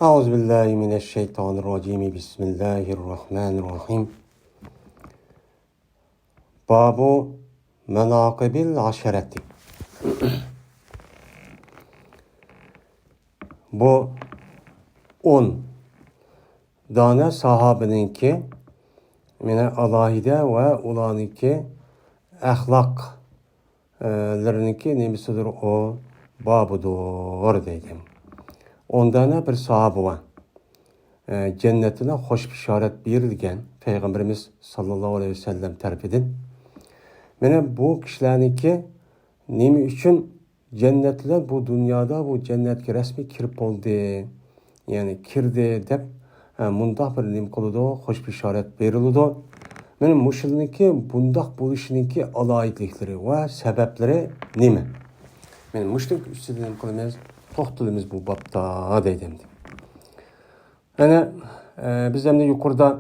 Euzubillahimineşşeytanirracim. Bismillahirrahmanirrahim. Babu menâkibil aşereti. Bu 10 tane sahabeninki mine alahide ve ulaniki ahlaklarınki nemisidir o babudur dedim. 10 tane bir sahabe var. Cennetine hoş bişaret berilgen Peygamberimiz sallallahu aleyhi ve sellem tarafından. Mene bu kişilerinki nemi üçün cennetler bu dünyada bu cennetke resmi kirip oldu. Yani kirdi dep mundaq bir nim kılıdı, hoş bişaret berildi. Benim muşilniki bundaq buluşuniki alayetlikleri ve sebepleri nemi? Benim muşilnik üstüne nim kılımız, toxtulumuz bu babda dedim. Yani biz hem de yukarıda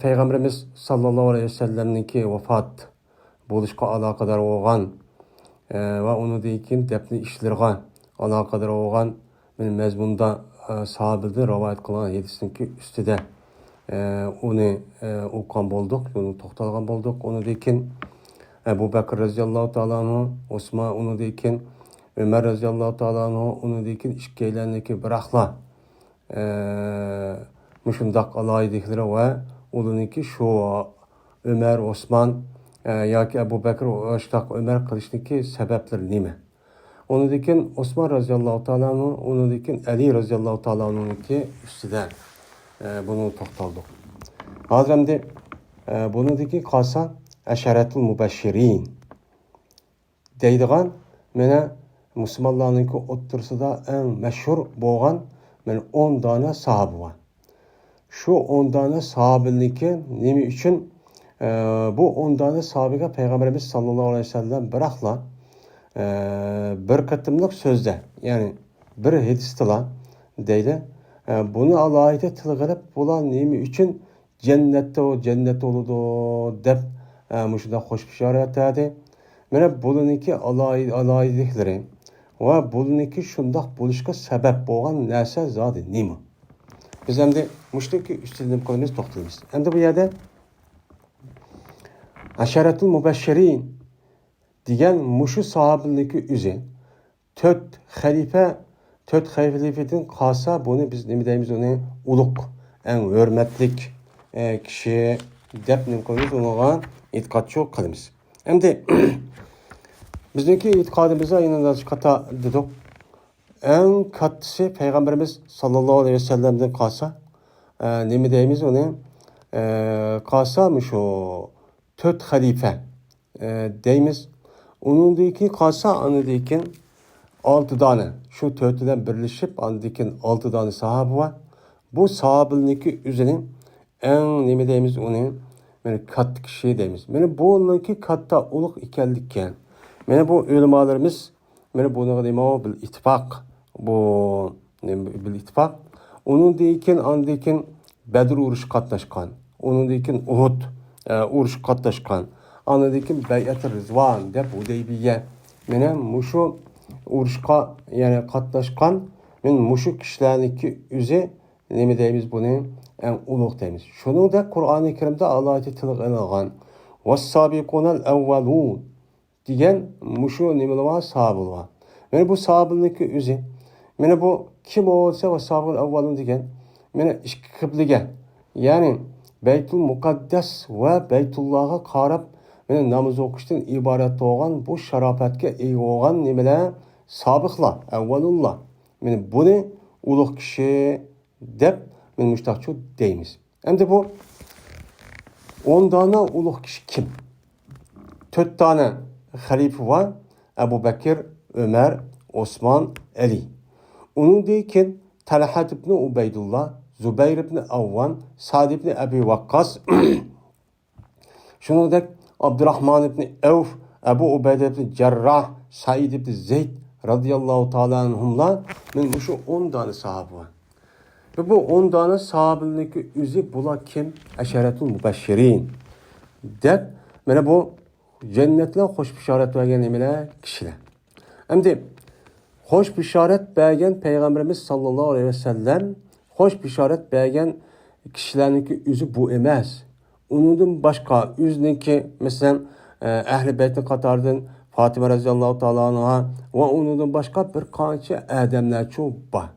Peygamberimiz sallallahu aleyhi ve sellem'ninki vefat buluşqa alaqadar olğan ve onu deyken defni işlerine alaqadar olğan benim mezmunda sahabede rivayet kılan hadisninki üstüde onu okuyan bulduk, onu toxtalgan bulduk. Onu deyken Ebu Bekir radiyallahu ta'ala anhu, Osman onu deyken Ömer radiyallahu ta'ala anhu, onu deyken işkeylerindeki bırakla müşundaq alayidikleri ve oluniki şu Ömer, Osman yoki Ebu Bekir oştaq Ömer qilishninki sebepleri nima? Onu deyken Osman radiyallahu ta'ala anhu, onu deyken Ali radiyallahu ta'ala anhu'nunki üstüde bunu toxtaldık. Hazır hem de bunu deyken qalsa eşaretul mübeşşirin deydiğen mene Müslümanlarınki o'ttirsida en meşhur bo'lgan 10 tane sahabe var. Şu 10 tane sahabeninki nemi üçün bu 10 tane sahabega Peygamberimiz sallallahu aleyhi ve sellem bırakla bir kıtımlık sözde yani bir hadisla deydi. Bunu Allah'a tılgırıp bulan nemi üçün cennet oludu dep müşüde hoş bişaret edi. Mene bununki alayidikleri ve bununki şundaq buluşqa sebep bolğan narsa zadi nima? Biz hem de müşteki üstüne koyumuz toxtalımız. Hem de bu yerde Aşaretul mübeşşirin diyen muşu sahabeninki üzü dört halifeden qalsa bunu biz nima deymiz onu uluq, en hürmetlik kişi dep nima koyumuz onuğa itiqadçı qılımız. Hem de bizdeki itikadımıza inanılmaz kata dedik. En katısı Peygamberimiz sallallahu aleyhi ve sellem'den kalsa nemi deyimiz onu kalsamış o dört halife deyimiz. Onun deyken kalsa anı deyken 6 tane şu dörtüden birleşip anı deyken 6 tane sahabe var. Bu sahabeninki üzerine en nemi deyimiz onu yani kat kişi deyimiz. Yani bu onunki katta uluq ikenlikken yani bu ulemalarımız yani bunu deyim bil ittifak bu bil ittifak onun deyken andayken Bedir uruş katlaşkan onun deyken Uhud uruş katlaşkan andayken Beyat-ı Rızvan dep Hudeybiye yani muşu uruşqa yani katlaşkan men muşu kişilerinki üzü nemi deyimiz bunu en uluq deyimiz. Şunu da Kur'an-ı Kerim'de Allah'a tilg'angan was-sabiqunal evvelun diyen muşu nimelama sahabe var. Yani bu sahabeninki üzü. Yani bu kim olsa ve sahabın evvelun diyen. Yani iki kıblige. Yani Beytul Mukaddes ve Beytullah'a qarab yani namaz okuştan ibaret olan bu şarafetke iyi olan nimeler sabıklar, evvelullah. Yani bunu uluq kişi dep yani müştahçı deyimiz. Hem de bu 10 tane uluq kişi kim? 4 tane halife var. Ebu Bekir, Ömer, Osman, Ali. Onun deyken Talhat ibn Ubeydullah, Zübeyir ibn Avvan, Sa'd ibn Ebi Vakkas, şunu da Abdurrahman ibn Evf, Ebu Ubeyde ibn Cerrah, Said ibn Zeyd radıyallahu ta'ala anhumla bu şu 10 tane sahabe var. Ve bu 10 tane sahabeninki üzü bula kim? Eşaretul mübeşşirin. Dep, yani bu cennetle hoş bişaret vergen emeler kişiler. Hem de hoş bisharet bergen Peygamberimiz sallallahu aleyhi ve sellem hoş bisharet bergen kişilerinki yüzü bu emas. Onundan başka yüzünki mesela Ehl-i Beyt'in katardan Fatıma radıyallahu ta'ala anha ve onundan başka bir kança adamlar çok var.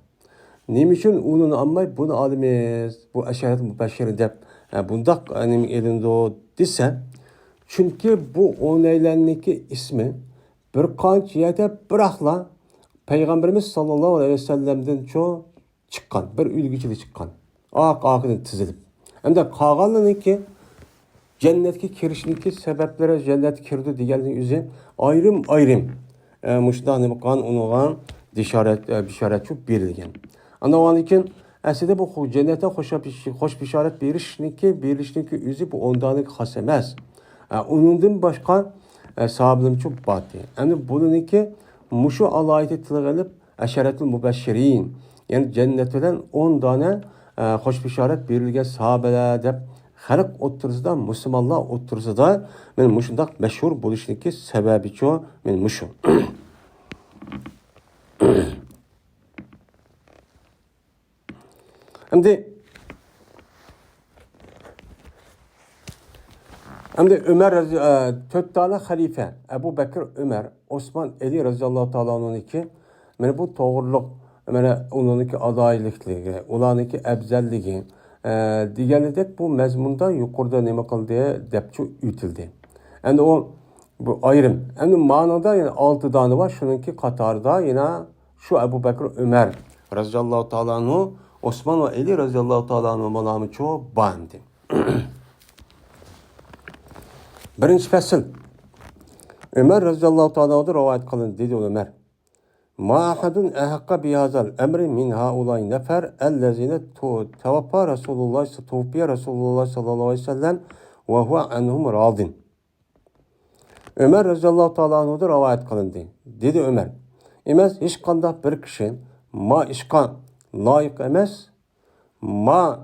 Nima uchun uni almay buni olamiz? Bu asharat mubashshir deb bundaq elinde desa, chunki bu onaylarniki ismi bir qancha yerda biroqla Peygamberimiz sallallohu alayhi vasallamdan cho chiqqan, bir ulguchilik chiqqan. Oq-oqidan tizilib. Hamda qolganlarniki jannatga kirishniki sabablari jannatga kirdi deganning o'zi ayrim mushunda nima qilgan unga bishorat berilgan. Ana lekin aslida bu jannatda xo'sh bishorat berishniki o'zi bu ondanlik xos emas. Undan boshqa sahablimchi botdi. Endi buniki mushu alayda tilg'ilib asharatul mubashshirin, ya'ni jannat bilan 10 dona xo'sh bishorat berilgan sahobalar deb xalq o'ttirisida, musulmonlar o'ttirisida men mushundaq mashhur bo'lishniki sababicho men mushu. Hamda Ömer to'rt tane xalifa Abu Bakr, Ömer, Osman, Ali radhiyallohu ta'ala anhuniki mana bu to'g'riliq, mana ularniki adoylikligi, ularniki afzalligi deganidek bu mazmunda yuqorida nima qildi debchu o'tildi. Endi bu ayrim. Endi ma'noda yana 6 dona var. Shuningki qatorida yana shu Abu Bakr, Ömer radhiyallohu ta'ala anhu, Osman ve Ali radhiyallohu ta'ala anhu malami çok bandi. Birinci fasıl. Ömer radhiyallohu ta'ala anhu rivayet kılın dedi Ömer. Ma ahadun ahaqqa bihazal emri min haulay nefer ellezine tevaffa Resulullah sallallahu aleyhi ve sellem ve huve anhum radin. Ömer radhiyallohu ta'ala anhu rivayet kılındı. Dedi Ömer. Emas hiç qanday bir kishi ma ishqa loyiq emas, ma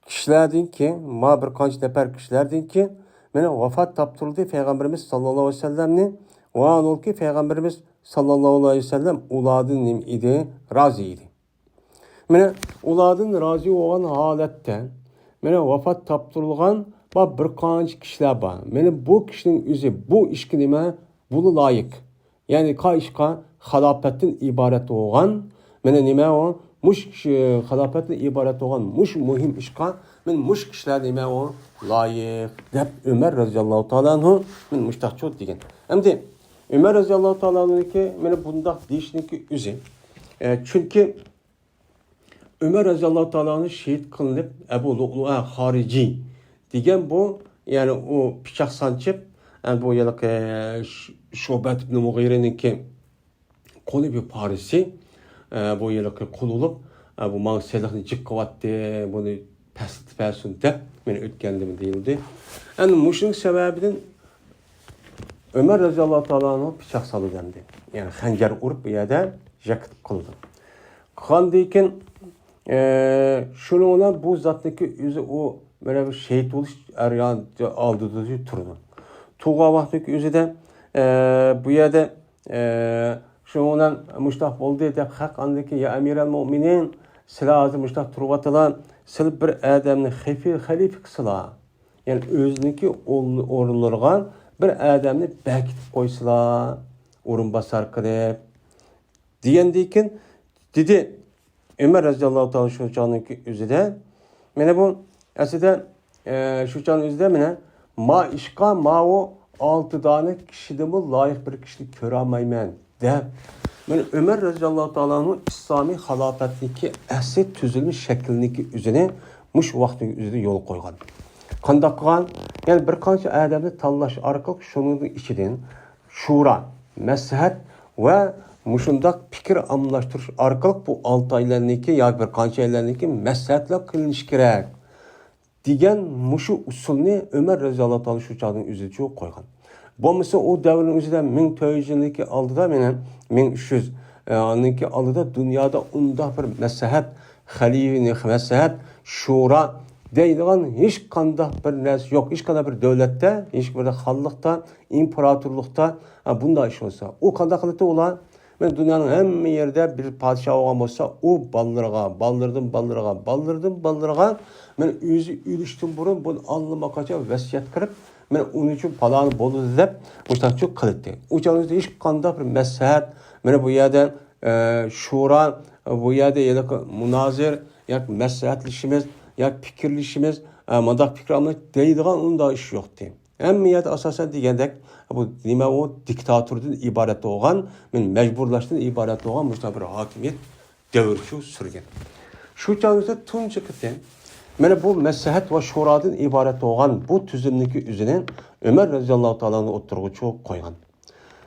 kishilardinki, ma bir qancha nafar kishilardinki mana vafot toptirdi Peygamberimiz sallallohu alayhi ve sellemni va anolki Peygamberimiz sallallohu aleyhi ve sellem ulardan nim idi, razı idi. Mana ulardan razı olan holatda mana vafot toptirilgan bir qancha kishilar bor. Mana bu kishining o'zi bu ishga nima buni loyiq. Yani işqa xalafetin ibaret olan, mana nima o mush xalafetin ibaret olan mush muhim işqa, men mush kişiler nima o loyiq deb Ömer radhiyallohu ta'ala anhu men mushtaqcho degan. Endi Ömer radhiyallohu ta'ala anhu'niki mana bundaq deyishniki o'zi. Chunki Ömer radhiyallohu ta'ala anhu shahid qilinib Abu Lu'lu'a Xorijiy degan bu, yani o pichoq sanchib bu yiliq Şubat ibn Mughire'ninki qo'li bir parisi bu yiliq qo'l olib bu manga silahni jiqqiyapti, buni pastitpasin deb men o'tgandim deyildi. Endi mushuning sababidan Ömer radhiyallohu ta'ala anhu pichoq solgandi. Yani xanjar urib bu yerda jakit qildi. Qandikin shuni bilan bu zotniki o'zi o mana bir shahid bo'lish oldida turdi. Tug'a vaqtdagi o'zida bu yerda shundan mushtaq bo'ldi deb haq andiki ya amiral mo'minin sizlar hozir mushtaq turibdilar, siz bir odamni xalifa qilsizlar, ya'ni o'ziniki o'rinlarga bir odamni bekitib qo'ysalar o'rinbosar qilib degandan dedi Ömer radhiyallohu ta'ala shu chog'niki o'zida mana bu aslida shu chog'ning o'zida mana ma ishqa ma o 6 tane kişidimi layık bir kişilik görəməyəm deb. Mən Ömer radhiyallohu ta'ala'nın İslami xilafətdəki əsl tüzülmüş şəklindəki üzünü muş vaxtın üzündə yol qoyğan. Qandaq qılğan, yəni bir qancha adamni tanlash orqali şunun ichidan şura, məsləhət və muşundaq fikir amlaşdırış orqali bu 6 aylarniki yoki bir qancha aylarniki məsləhətlər qılınış kerak degan muşu usulni Ömer radhiyallohu ta'ala shu chog'ning o'zida qo'ygan. Bo'lmasa u davrning o'zida 1400 yillik oldida meni 1300 yillik oldida dunyoda unda bir maslahat, xalifa maslahat, shura deydigan hech qanday bir narsa yo'q. Hech qanday bir davlatda, hech bir xalqda, imperatorlikda bunday ish bo'lsa, u qanday qiladi ular? Men dünyanın hem yerde bir padişah olgan bolsa, o ballarga men özü ülüştün burun bu alnıma kaça vesiyet kırıp men onun için palanı bolu dep muştaçlık kılıttı. Uçağınızda hiç kanda bir mesahat men bu yerden şura bu yerde yelek münazir yak mesahatlişimiz yak fikirlişimiz madak fikramını deydigan onda iş yoktu. Emniyet asasen degandek bu nima o diktatordan ibaret olgan, men mecburlaşdan ibaret olgan muşta bir hakimiyet devri sürgen. Şu çağımızda tunca kıten mana bu maslahat ve şuradan ibaret olgan bu tüzümdeki üzerine Ömer radıyallahu ta'ala'nın oturguçu koygan.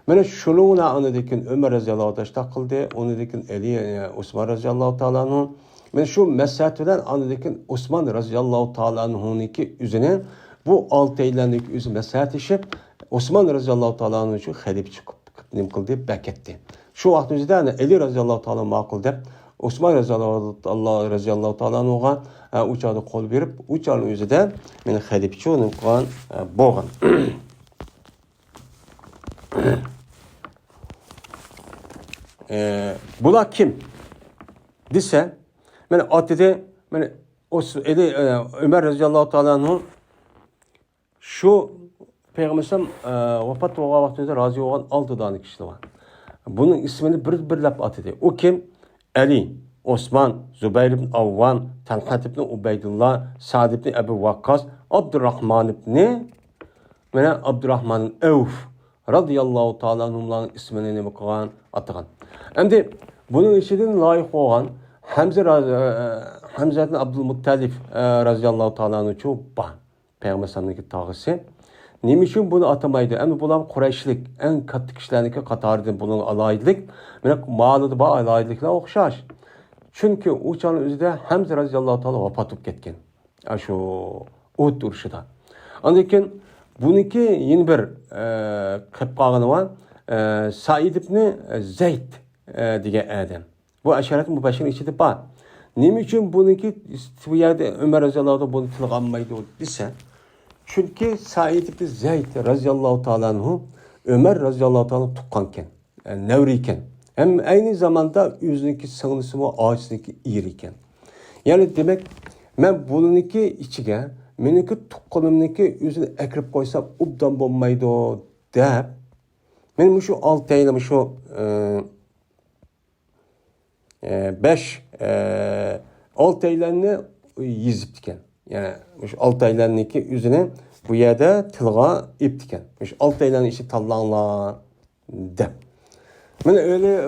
Mana şununla anıdaki Ömer radıyallahu ta'ala kıldı, onudaki Ali Osman radıyallahu ta'ala'nın men şu maslahat bilen anıdaki Osman radıyallahu ta'ala'nınki üzerine bu altı eylenlik üzü maslahat işip Osman radıyallahu ta'ala'nın için halif çıkıp nim kıldı, beketti. Şu vaktimizde Ali radıyallahu ta'ala makul dep Osman radıyallahu ta'ala'nın oğan uçağı kol verip uçağın özüde meni halifçi onun kılan boğan. Bula kim? Dise meni atede meni Ömer radıyallahu ta'ala'nın şu Peygamberim vefat olgan vaxtında razı olgan 6 tane kişi var. Bunun ismini bir-birlep atedi. O kim? Ali, Osman, Zübeyir ibn Avvan, Talhat ibn Ubeydullah, Sa'd ibn Ebu Vakkas, Abdurrahman ibn Abdurrahman Evf radıyallahu ta'ala anhumların ismini nime koygan atagan. Endi bunun içinden layık olan Hamza ibn Abdülmuttalib radıyallahu ta'ala anhu ban. Peygamberimizin tağısı. Nima uchun buni atamaydi? Endi bular Qurayshlik, eng katta kishilarniki qatoridan buning aloyidlik, mana ma'lumda bor aloyidliklar o'xshash. Chunki u chog'ning o'zida Hamza radhiyallohu ta'ala vafot etib ketgan. Shu o't urushida. Ondan keyin buniki yana bir qilib qolgani bor. Said ibn Zayd degan odam. Bu asharat mubashshir ichida bor. Nima uchun buniki bu yerda Umar radhiyallohu ta'ala buni tilga olmaydi desa, çünkü Said ibn Zayd radıyallahu ta'ala anhu Ömer radıyallahu ta'ala tuqqanken, yani nevriyken. Hem aynı zamanda yüzündeki sığınısı mı ağaçındaki iyiriyken. Yani demek ben bununki içige, meniki tuqqanımdaki yüzünü ekrip koysam ubdan bulmaydı o deyip, benim şu altı ayını şu 6 aylarını yiziptiken. Yani şu 6 aylarındaki yüzüne bu yerde tılga iptiken. Şu 6 ayların işi tallanla de. Yani öyle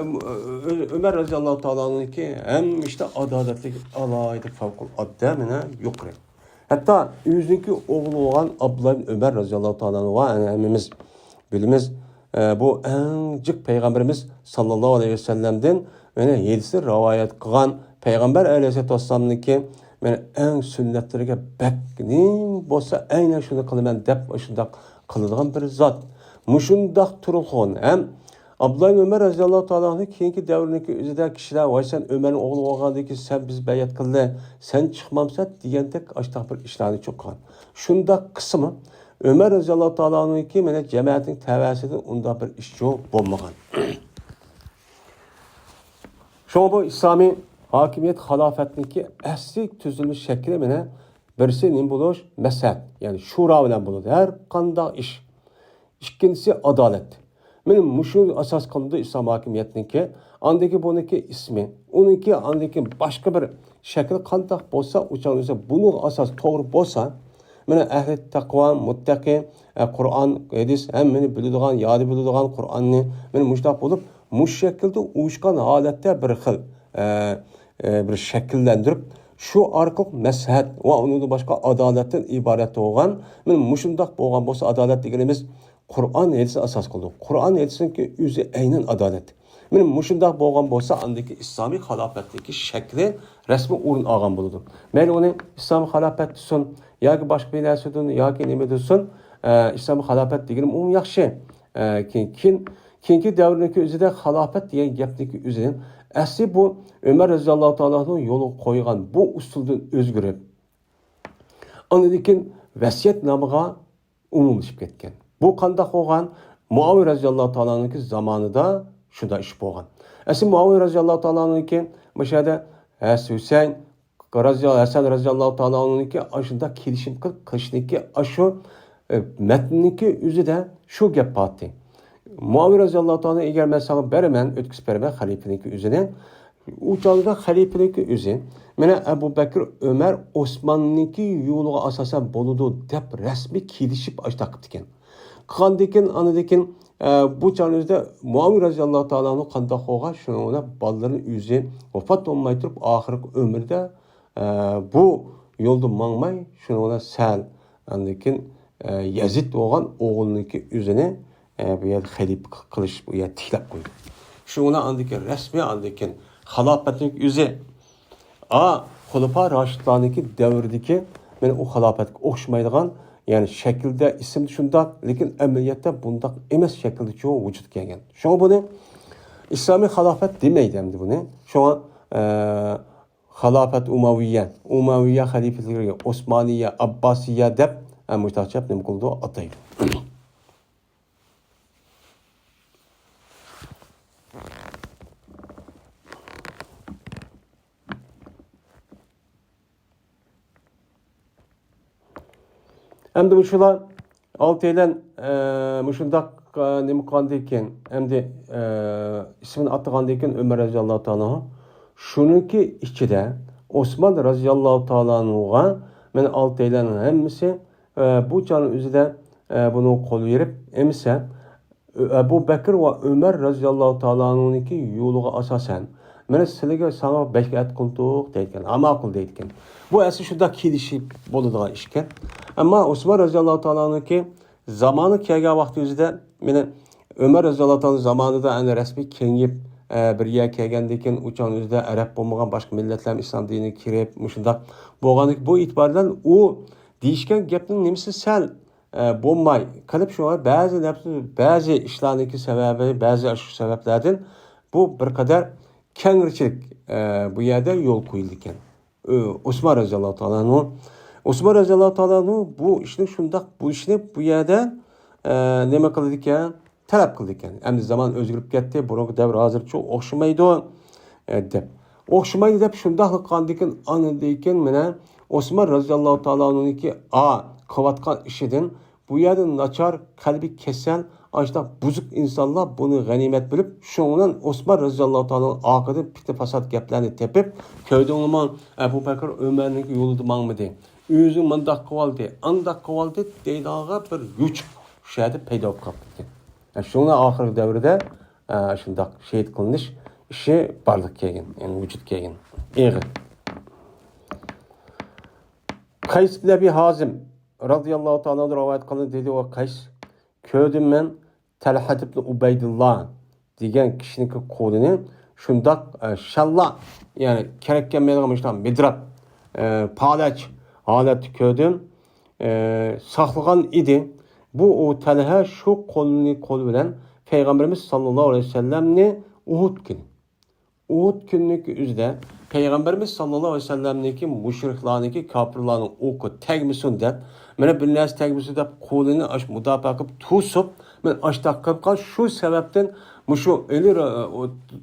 Ömer radıyallahu ta'ala'nın ki hem işte adaletli alaydı favkuladde mene yukarı. Hatta yüzündeki oğlu olan Abdullah Ömer radıyallahu ta'ala'nın var. Yani hemimiz bilimiz bu en cık peygamberimiz sallallahu aleyhi ve sellem'den yani 7'si rivayet kılan peygamber aleyhisselatü vesselam'ın ki men eng sünnetlerge beknim bolsa aynen şunu kılıman dep şundak kıladigan bir zat. Muşundaq turulğun hem Abdullah Ömer radıyallahu ta'ala'nın keyinki davrindeki özüde kişiler vay sen Ömer'in oğlu olgandaki sen biz bayat kıldı sen çıkmamsa diyendek açtaq bir işlerini çok kan. Şundaq kısmı Ömer radıyallahu ta'ala'nın ki mene cemaatin təvəsidir onda bir iş yok bolmagan. Şu bu İslami hakimiyet halafetindeki asli tüzülmüş şekli mene birisi nim buluş mesel yani şura bilen bulur. Her kanda iş. İkincisi adalet. Benim muşu asas kılındığı İslam hakimiyetindeki andaki bununki ismi, onunki andaki başka bir şekil kandak bolsa uçağınızda bunun asas doğru bolsa mene ehli takva, muttaki, Kur'an, hadis hem meni bildiğin, yadi bildiğin Kur'an'ı benim muştak bulup muş şekilde uyuşkan halette bir xil bir şekillendirip şu arqılıq məsləhət və onun da başqa adaletten ibarət olğan men muşundaq bolğan bolsa adalet deganimiz Kur'an hadisi asas qıldı. Kur'an hadisinin ki özü aynen adalet. Men muşundaq bolğan bolsa andaki İslami xilafətdəki şəkli rəsmi o'rin alğan boludu. Məyli onu İslami xilafət desin, yoki başqa bir narsa desin, yoki nima desin, İslami xilafət deganim yaxşı. Keyinki davrindeki özüde xilafət degan gapniki özüdən asli bu Ömer radıyallahu ta'ala'nın yolu koygan bu usuldan özgürüp anıdaki vasiyet namıga umumlaşıp ketken. Bu kandaq olgan Muaviye radıyallahu ta'ala'nınki zamanında shunda ish bo'lgan. Asli Muaviya radhiyallohu ta'ala anhuki mashada Husayn Hasan radhiyallohu ta'ala anhuki ashunda kelishim qilishniki shu matnniki o'zida shu gap bordi. Muaviya radhiyallohu ta'ala agar men sana beraman, o'tkazib beraman xalifaniki o'zini, u chog'da xalifaniki o'zi mana Abu Bakr, Ömer, Osmonniki yo'liga asosan bo'ladi deb rasmiy kelishib ashta qildi ekan. Qandekin anadekin bu chog'da Muaviya radhiyallohu ta'ala anhu qandoq bo'lgan, shuni bolalarning o'zi vafot bo'lmay turib oxirgi umrida bu yo'lda mangmay shuni sal andekin Yazid bo'lgan o'g'ilniki o'zini bu yerda xalifa qilish bu yerda tiklab qo'ydi. Shuni andekin rasmiy andekin xalofatning o'zi Xulafa Raşidlarniki davridagi men u xalofatga o'xshamaydigan, ya'ni shaklda ismda shundoq, lekin amaliyotda bundoq emas shaklda vujudga kelgan. Shunga buni islomiy xalofat demaydi endi buni. Shunga xalofat Umayya xalifatlariga Osmoniya, Abbosiya deb mustaqchab nima qildi ataydi. Hem de bu şular altıyla müşundak nima qandayken hem de ismini atqandayken Ömer radhiyallohu ta'ala şununki içinde Osman radhiyallohu ta'ala'nıga men altıyla hemmisi bu canın üzerinde bunu kol verip emse Ebu Bekir ve Ömer radhiyallohu ta'ala'nınki yoluga asasen men sizlarga sana beşkat qildik deydigan, amal qil deydigan. Bu asli shunda kelishib bo'ladigan ish ekan. Ammo Osman radhiyallohu ta'ala'niki zamoni kelgan vaqt o'zida meni Ömer radhiyallohu ta'ala zamonida ana rasmiy kengib bir yer kelgandan keyin o'chan o'zida arab bo'lmagan boshqa millatlar islom diniga kirib, shundoq bo'lganlik bu e'tibordan u deyishgan gapning nimasi sal bo'lmay qilib shu ba'zi ishlarniki sababi, ba'zi shu sabablardan bu bir qadar kengrichilik bu yerda yo'l qo'yildi ekan. Osman radhiyallohu ta'ala bu ishni shundoq bu ishni bu yerda nima qildi ekan? Talab qildi ekan. Endi zaman o'zgarib ketdi, burungi davr hozircha o'xshamaydi deb. O'xshamaydi deb shundoq qilgandan anidan mana Osman radhiyallohu ta'ala'niki qilayotgan ishidan bu yerda nachar qalbi kasal Ancak buzuq insanlar bunu ganimet bilip şundan Osman radhiyallohu ta'ala'nın akıdı piti fasad gaplarını tepip köyde olman Ebu Bekir Ömer'nin yolu mangmidi. Özü mandak kıvaldı, andak kıvaldı deydağa bir güç şeyde peyda olup kaptı. Şuna ahir devrede şundak şehit kılınış işi barlık kelgen, yani vücut kelgen. İyi. Kays bin Ebi Hazim radhiyallohu ta'ala'nın rivayet kılın dedi o Kays köydüm ben Talhat ibn Ubeydullah degan kishiniki qo'lini shundoq shalla, ya'ni kerak kelmaydigan midrab palach holatda ko'rdim, saqlagan edi. Bu o Talha shu qo'l bilan payg'ambarimiz sallallohu alayhi vasallamni Uhud kuniki o'zida payg'ambarimiz sallallohu alayhi vasallamniki mushriklarniki kofirlarning o'qi tegmasin deb, mana bir narsa tegmasin deb qo'lini mudofaa qilib to'sib, men ashtaq qilib shu sababdan mushu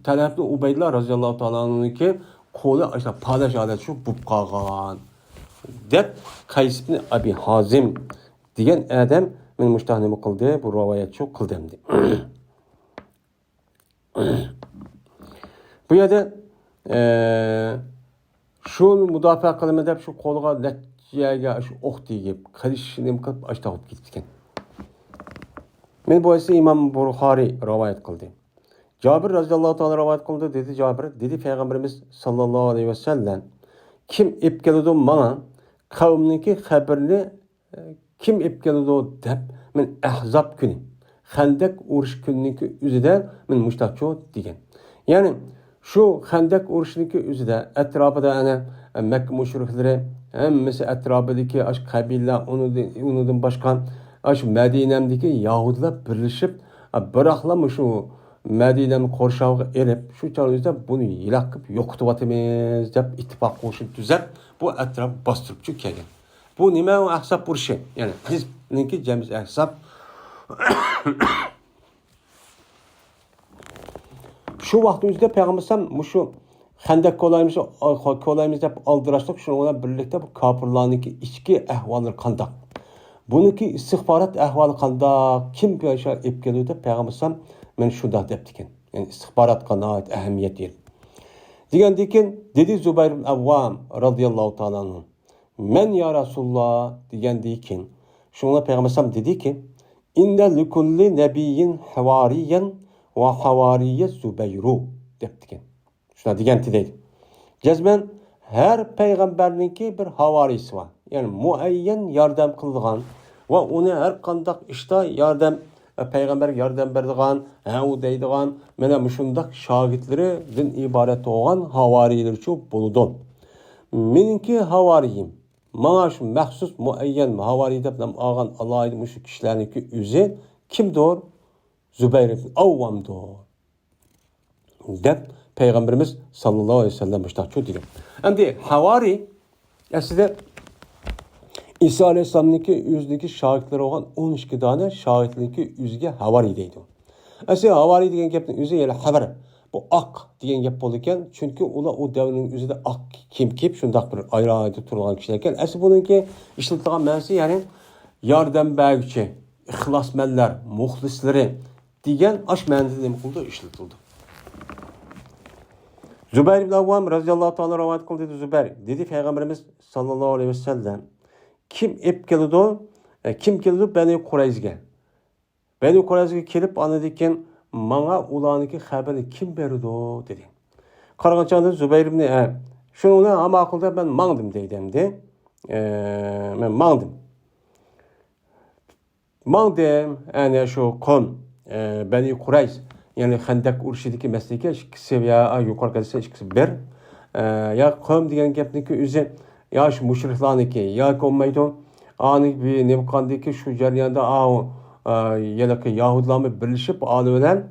Talha ibn Ubeydullah radhiyallohu ta'ala'niki qo'li ashta palash holat shu bo'lib qolgan deb Qays ibn Abi Hazim degan odam men mushtahni qildi, bu rivoyat shu qildimdi. Bu yerda shu mudofaa qilma deb shu qo'liga natijaga shu o'q tegib qilishni qilib ashta olib ketgan. Men bu esa İmam Buxoriy rivoyat qildi. Jabir radhiyallohu ta'ala rivoyat qildi, dedi Jabir, dedi payg'ambarimiz sallallohu alayhi vasallam, kim epkeladi mana qavmniki xabarni kim epkeladi deb men Ahzab kuni, Xandak urush kuniki o'zida men mushtaqcho degan. Ya'ni şu Xandak urushniki o'zida atrofida ana Makka mushriklari hammasi atrofidagi ash qabilalar unidan boshqa ash Madinamdagi Yahudilar birlashib biroqlar shu Madinani qo'rshovga elib shu chog'da buni yiloq qilib yo'qotib deb ittifoq qo'shib tuzab bu atrof bostirib kelgan. Bu nima Ahzab urushi? Ya'ni hizbniki jamiy Ahzab Şu vaqtimizda payg'ambar şu Xandaq kolaymiz deb aldırashlik şunun bilan birlikda bu kofirlarniki ichki ahvollari qandoq? Buniki istixborot ahvoli qandoq? Kim o'sha olib keldi deb payg'ambar men shundoq debdi ekan. Ya'ni istixborotga nihoyat ahamiyat berib. Degandan keyin dedi Zubayr ibn Avvam radhiyallohu ta'ala anhu. Men ya Rasululloh degandan keyin shunga payg'ambar dediki, inna likulli nabiyyin havariyan va havariyya Zubayru debdi ekan. Şuna degenti deydi. Cezmen her peygamberninki bir havarisi var. Yani muayyen yardım kıldıgan ve onu her kandak işte yardım peygamber yardım berdigan, o deydigan, mena müşundak şagitleri din ibaret olan havariler çok buludu. Meninki havariyim. Bana şu mahsus muayyen havari deb nam ağan alaydı şu kişilerinki üzü kimdir? Zübeyir ibn Avvam'dır. Deb Peygamberimiz sallallahu aleyhi ve sellem müştakçı dedi. Şimdi havari aslında İsa aleyhisselam'ınki yüzdeki şahitleri olan 12 tane şahitliğindeki yüzge havari deydi. Aslında havari degen gapning yüzü yani haber. Bu ak degen gap bo'lgan çünkü ular o davrning yüzüde ak kim kiyib shundoq bir ayrı turgan kishilar ekan. Aslında bununki işletilgan ma'nosi yani yordam beruvchi, ixlosmandlar, muxlislari degan ash ma'noda nima qildi ishlatildi. Zübeyir ibn Avvam radıyallahu ta'ala rivayet kıldı dedi Zübeyir. Dedi Peygamberimiz sallallahu aleyhi ve sellem kim ep keldi kim keldi Beni Kureyz'ge. Beni Kureyz'ge kelip anadikken bana ulaniki haberini kim berdi dedi. Karagachanda Zübeyir ibn şunu ama akılda ben mangdım deydimdi. Ben mangdım. Mangdım yani şu kon Beni Kureyz yani Xandaq urushidagi masligi ikkisi ya yuqori qilsa ikkisi bir ya qavm degan gapniki o'zi ya shu mushriklarniki ya olmaydi ani bir nima qandiki shu jarayonda yalaqi yahudlarni birlashib oli bilan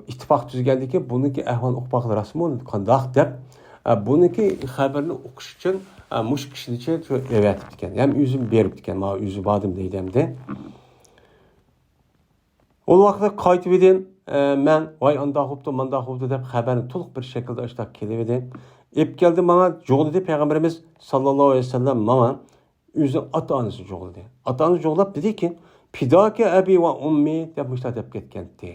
ittifoq tuzgandiki buniki ahvol uqmoq rasmi qandoq deb buniki xabarni o'qish uchun mush kishinicha o'rgatib ekan ham o'zim berib ekan ma o'zi bordim deydimdi o vaqtda qaytib edim men vay anda hoptu deb xabarni to'liq bir shaklda ishlab kelibdi. Ep keldi bana jo'g'ladi Peygamberimiz sallallohu alayhi vasallam bana o'zi ota-onasi jo'g'ladi. Ota-onasi jo'g'lab dediki, "Fidaka abi va ummi" deb mushtadab ketgandi.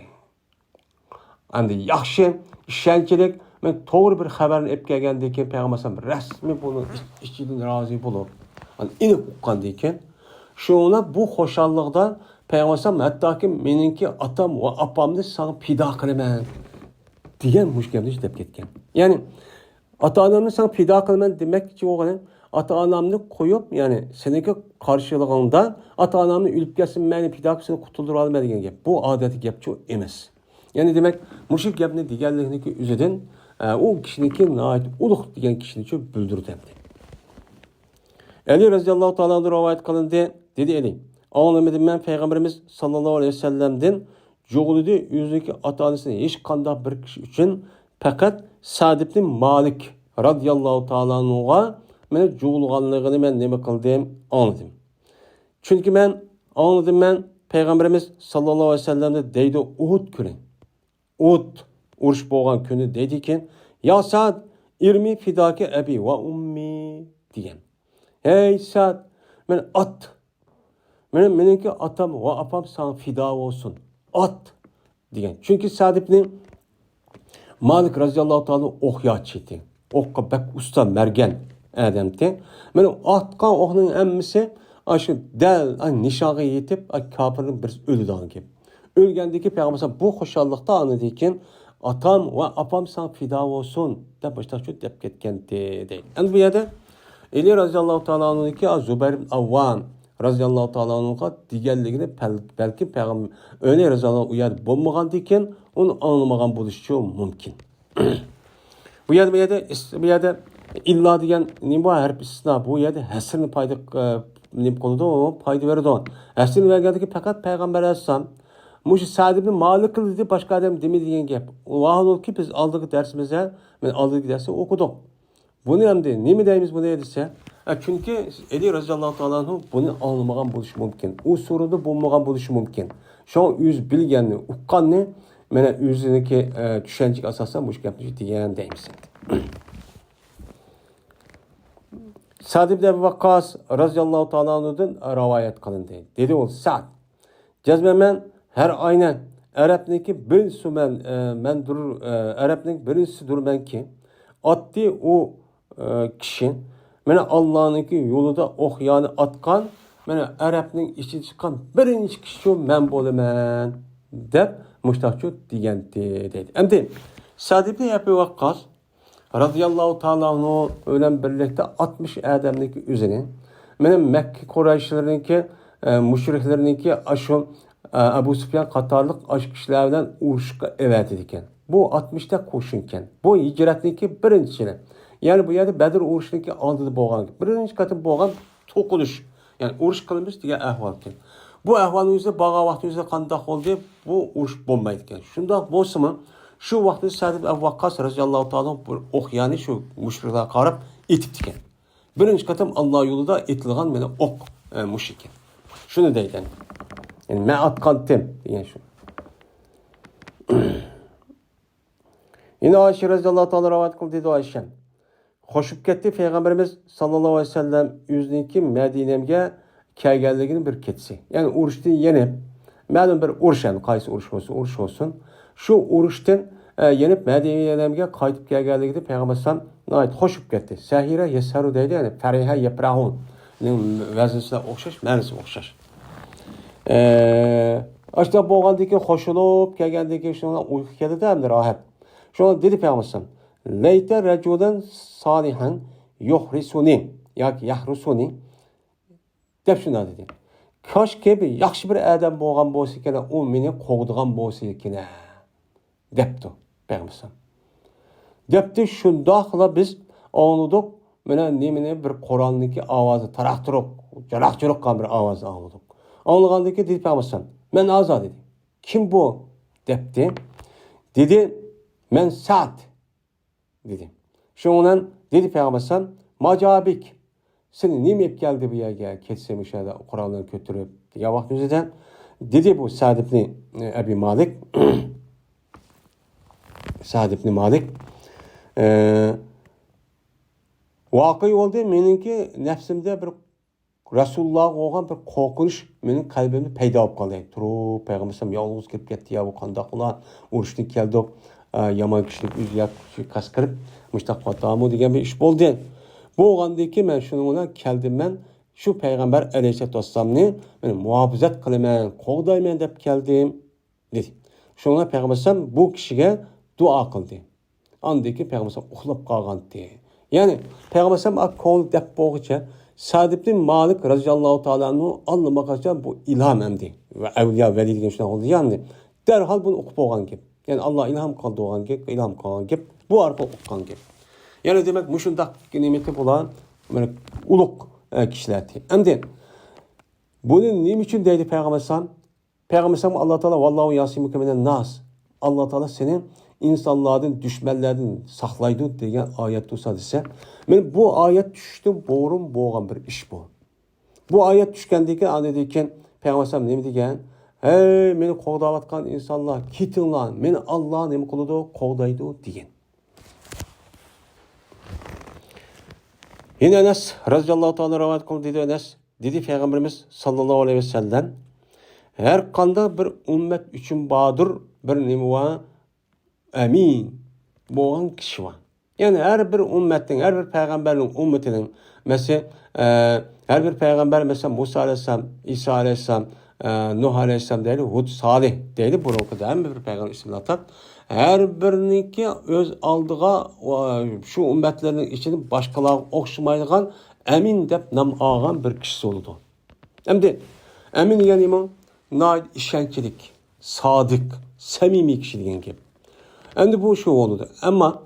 Endi yaxshi ishonchlik men to'g'ri bir xabarni ep kelgandan keyin Peygamberimiz rasmiy buni ichidan rozi bo'lib, aniq uqqandan keyin shuna bu xo'shallikdan Peygamber hatta ki meninki atam ve apamni sana pida kılman diyen müşkemde işte ketken. Yani ata-anamni sana pida kılman demek ki o kadar ata-anamni koyup yani seninki karşılığında ata-anamni ülüp gelsin beni pida kılsın kurtuldur alma diyen gap. Bu adeti gap çok emez. Yani demek müşrik gapni diğerlerindeki üzeden o kişininki nait uluk diyen kişini çok büldürdü. Ali radıyallahu ta'ala rivayet kılındı dedi Ali. Anlamadım ben Peygamberimiz sallallahu aleyhi ve sellem'den jo'g'lidi yüzdeki ata-onasini hech qanday bir kishi uchun faqat Sa'd ibn Malik radhiyallohu ta'ala anhuga meni jo'g'ilganligini men nima qildim anladim. Chunki men Peygamberimiz sallallahu aleyhi ve sellem'de deydi Uhud kuni. Uhud urush bo'lgan kuni deydiki, "Ya Sa'd, irmi fidaki abi va ummi" degan. "Hey Sa'd, men Menimki atam ve apam sana fida olsun. At diyen. Çünkü Sa'd ibn Malik radıyallahu ta'ala okyatçıydı. Okka bek usta mergen adamdı. Benim atkan oknun emmisi aşı del nişağı yetip kafirin bir ölü dağın gibi. Ölgendeki Peygamber bu hoşallıkta anladıyken atam ve apam sana fida olsun de başta şu dep ketken değil. Yani bu yerde Ali radıyallahu ta'ala anladıyki Zübeyir ibn Avvam razıyallahu ta'ala anhuga deganligini balki payg'ambar o'ni raziyallohu uyat bo'lmagandan keyin uni anglamagan bo'lishi mumkin. Bu yerda illa degan nima harf istisno bu yerda hasrni payda nima qiladi u payda beradi. Hasrni bergandagi faqat payg'ambar alayhisalom mush Sa'd ibn Malik dedi boshqa odam demay degan gap. Vaholki biz oldagi darsimizda men oldagi darsni o'qidik. Buni hamda nima deymiz buni desa çünkü Ali radıyallahu ta'ala bunu anlamagan bo'lishi mumkin. O soruda bo'lmagan bo'lishi mumkin. Şu yüz bilganni, uqqanni mana o'ziniki tushunchaga asosan bu gapni degan deymiz. Sa'd ibn Abi Waqqas radhiyallohu ta'ala anhudan rivoyat qilindi. Dedi u Sa'd jazman har aynan Arabniki birinchisi mendir Arabning birinchisidirmanki otdi u kishi mana Allohniki yo'lida o'qyani otgan mana Arabning ichidan chiqqan birinchi kishi men bo'laman deb mushtaqchu degandi dedi. Endi Sa'd ibn Abi Waqqas radhiyallohu ta'ala anhu bilan birlikda 60 odamniki o'zini mana Makka Qurayshlarniki mushriklarniki ashu Abu Sufyan qatorliq ash kishilar bilan urushga evatdi ekan. Bu 60 ta qo'shin ekan. Bu hijratniki birinchi yili. Ya'ni bu yerda Badr urushiniki oldida bo'lgan. Birinchi qatim bo'lgan to'qilish. Ya'ni urush qilamiz degan ahvol ekan. Bu ahvolning o'zida bag'a vaqtimizda qanday bo'ldi? Bu urush bo'lmaydi ekan. Shundoq bo'lsa-mi, shu vaqtda Sa'd ibn Abi Waqqas radhiyallohu ta'ala bir o'q, ya'ni shu mushriklarga qarab etibdi ekan. Birinchi qatim Alloh yo'lida etilgan meni o'q mushrik ekan. Shuni deydi. Yani men atqandim degan shu. Yine Ayşe radhiyallohu ta'ala rivoyat qildi dedi Ayşe. Qo'shib ketdi payg'ambarimiz sallallohu alayhi vasallam o'ziniki Madinamga kelganligini bir ketsi. Ya'ni urushdan yenib, ma'lum bir urushdan, qaysi urush bo'lsin, shu urushdan yenib Madinamga qaytib kelganligini payg'ambar sallam qo'shib ketdi. Sahira yasaru deydi, ya'ni fariha yaprahun. Vaznisiga o'xshash, ma'nosi o'xshash. Ashta bo'lgandan keyin qo'shilib kelgandan keyin shunga uyqu keldi-da, hamda rohat. Shuna dedi payg'ambar sallam Layta rajulan salihan yuhrisuni yoki yahrusuni deb shuna dedi. Koshki bir yaxshi bir odam bo'lgan bo'lsa kerak, u meni qo'g'digan bo'lsa kerak debdi payg'ambar sallam. Debdi shundoqla biz o'yladik, mana nimani bir Qur'onniki ovozi taraqtirib, jaraq-jaraqqa bir ovoz oldik. O'ylagandaki dedi payg'ambar sallam, men azod dedi. Kim bu debdi? Dedi, men Sa'd dedi. Şundan dedi payg'ambar sallam, "Majabik. Seni nima ep keldi bu yerga? Ketsam o'shada Qur'onni ko'tarib." degan vaqtimizda dedi bu Sa'd ibn Abi Malik. Sa'd ibn Malik voqea bo'ldi, meniki nafsimda bir Rasululloh bo'lgan bir qo'rqinish mening qalbimda paydo bo'lib qoldi. Turib payg'ambar sallam yolg'iz kelib ketdi, ya bu qanday ular urushni keldik. Yomon kishilik o'ziyat qasqirib mushtaq qotamo degan bir ish bo'ldi. Bo'lgandiki men shuni bilan keldim, men shu payg'ambar alayhisolatu vassalamni men muhofazat qilaman, qo'g'dayman deb keldim dedi. Shunga payg'ambar sallam bu kishiga duo qildi. Andiki payg'ambar sallam uxlab qolgandi. Ya'ni payg'ambar sallam qo'l deb bo'g'icha Sa'd ibn Malik radhiyallohu ta'ala anhu Allohga bu ilhom emdi va avliyo vali degan shunday bo'ldi. Ya'ni darhol buni o'qib bo'lgan gap. Yani Allah ilham qildi olgan gap, ilham qilgan gap, bu orqali o'qigan gap. Yani demak, mushundaq nimati bo'lan mana ulug' kishilar. Endi buni nima uchun deydi payg'ambar sallam? Payg'ambar sallam Alloh taolo vallohu yasimuka minan nas. Alloh taolo seni insonlardan, dushmanlardan saqlaydi degan oyat bo'lsa desa, men bu oyat tushdi bo'rim bo'lgan bir ish bu. Bu oyat tushgandan keyin payg'ambar sallam nima degan? Hey, meni qo'g'dayotgan insonlar, ketinglar. Meni Alloh nima qiladi? Qo'g'daydi degan. Yine Enes radhiyallohu ta'ala rivoyat qildi dedi Enes. Dedi payg'ambarimiz sallallohu alayhi vasallam, har qanday bir ummat uchun bordir bir nima va amin bo'lgan kishi bor. Ya'ni har bir ummatning, har bir payg'ambarning ummatining, mesela her bir payg'ambar mesela Musa alayhisalom, İsa alayhisalom, Nuh alayhisalom deydi, Hud, Salih deydi, bu okuda hem bir peygamber ismini atar. Her biriniki öz aldığa şu ümmetlerin içinde başkalarına okşamaydigan emin dep nam algan bir kişisi oldu. Hem de emin yani mi? Nail işençilik, sadık, samimi kişi diyen gibi. Hem de bu şu oldu. Ama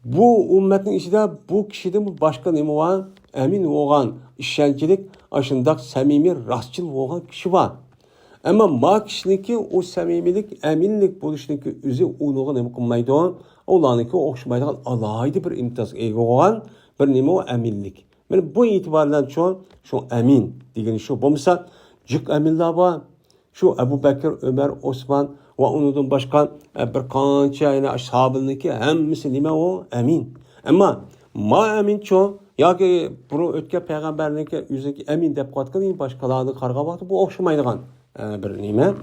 bu ümmetin içinde bu kişiden başka ne var? Emin olan işençilik, aşındak samimi, rastçıl olan kişi var. Ama ma kişiniki o samimilik, eminlik buluşunki özü unuğa ne kılmaydı o? Olanınki okşamaydıgan alaydı bir imtiyaz olan bir neme o eminlik. Yani bu itibardan şu emin diyeni şu. Bu misal cık eminler var. Şu Ebu Bekir, Ömer, Osman, ve ondan başka bir qancha yani ashabınınki hemmisi nima o emin. Ama ma emin ço yoki buru o'tgan payg'ambarniki yuziga emin deb qo'ygan boshqalarni qarg'ab vaqti bu o'xshamaydigan bir nima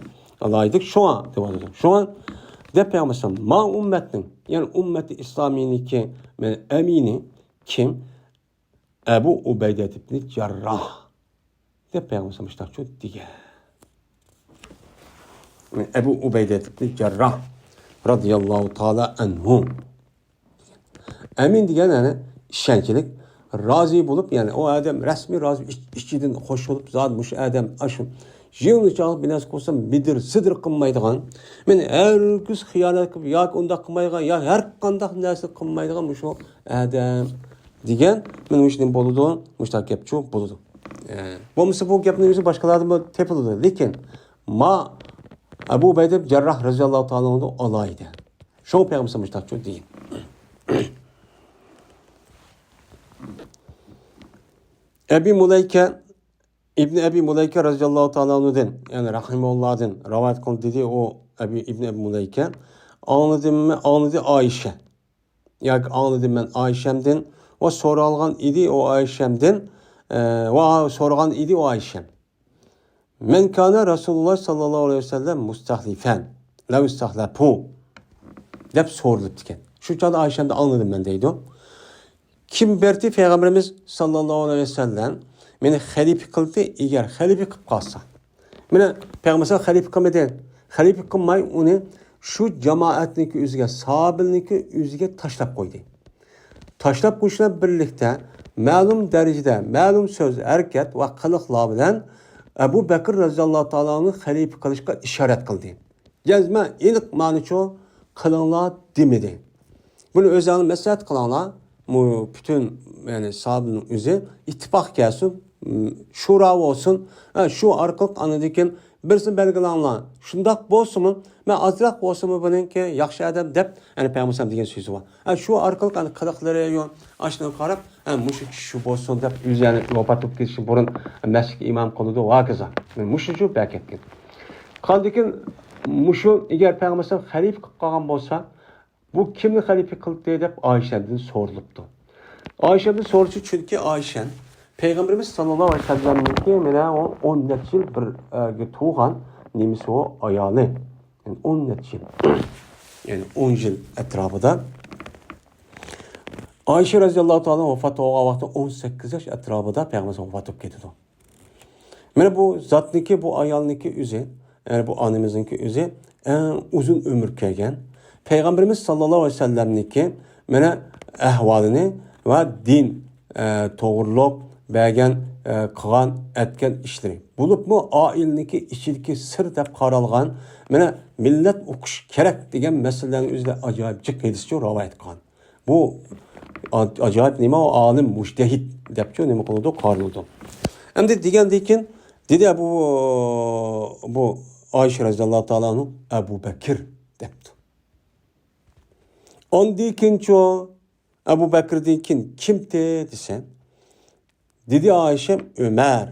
alaydik shua deb o'yladim. Shua deb payg'ambar ma ummatning yani ummati islomiyniki men amini kim? Ebu Ubeyde ibn Cerrah deb payg'ambar mushtaqcho degan. Ebu Ubeyde ibn Cerrah radıyallahu taala anhu. Emin degan yani ishonchlik, rozi bo'lib, ya'ni o odam rasmiy rozi ichidan xo'sh bo'lib, zot mush odam ashu jilni chaqib binas qilsam bidir sidr qilmaydigan, men hargiz xiyonat qilib yoki unda qilmaydigan, yoki har qanday narsa qilmaydigan shu odam degan men o'shidan bo'ladi, mushtaqabchu bo'ladi. Bo'lmasa bu gapning o'zi boshqalardan tepiladi, lekin ma Abu Ubeyde Cerrah radıyallahu ta'ala onu alaydı. Şu peygamber mushtaqchu deyin. Ebi Muleyke İbn Ebi Muleyke radıyallahu ta'ala anhu'dan yani rahimullah'dan rivayet kıldı dedi o İbn Ebi Muleyke anladı Ayşe. Yani anladım ben Ayşem'den o sorulgan idi o Ayşem'den ve sorulgan idi o Ayşem. Men kana Resulullah sallallahu aleyhi ve sellem mustahlifen la mustahlapu dep sorulup diken. Şu çağda Ayşem'de anladım ben deydi o. Kim berdi Peygamberimiz sallallahu aleyhi ve sellem meni halife kıldı eğer halife kılıp kalsa. Meni Peygamber halife kılmadı. Halife kılmay onu şu cemaatniki üzüge, sahabilniki üzüge taşlap koydu. Taşlap koyuşla birlikte malum derecede, malum söz, erket ve kılıkla bilen Ebu Bekir radıyallahu ta'ala'nın halife kılışka işaret kıldı. Gezme ilk maniço kılınla demedi. Bunu özellikle mesahat kılanlar bu bütün yani sahabının üzeri ittifak gelsin, şura olsun, şu arkalık anladıkken birisi belgelanlar. Şundak bolsun mu? Ben azrak bolsun mu bunun ki yaxşı adam dep yani Peygamber degan sözü var. Şu arkalık hani kılıkları yon aşına karab, şu bolsun dep üzerine vefat etmiş burun mescid imam kılıdı vakiza. Muşu beketken. Kandikin muşu eğer Peygamber halife kılgan bolsa bu kimni halife kıldı dep Ayşe'den soruluptu. Ayşe'den sorusu çünkü Ayşen Peygamberimiz sallallahu aleyhi ve sellem'ninki mene o 10 net yıl bir tuğan nemisi o ayalı. Yani 10 net yıl. Yani 10 yıl etrafında. Ayşe radıyallahu ta'ala vefat olduğu vakti 18 yaş etrafında Peygamberimiz vefat edip gitti. Mene bu zatniki bu ayalniki üze, yani bu annemizinki üze en uzun ömür kegen. Peygamberimiz sallallahu aleyhi ve sellem'ninki mene ahvalini ve din doğruluk bəgən qılan etken işleri. Bulup mu ailniki içideki sır dep qaralgan, mene millet okuş kerek degen meselelerin üzerinde acayip cik edisiyor rivayet kılan. Bu acayip nima o alim mujtehid depço nima kılıdı qarıldı. Hem de degen dekin dedi bu Ayşe radıyallahu ta'ala anhu Ebu Bekir depti. Ondan kinço Ebu Bekir dekin kimdi desen dedi Ayşem Ömer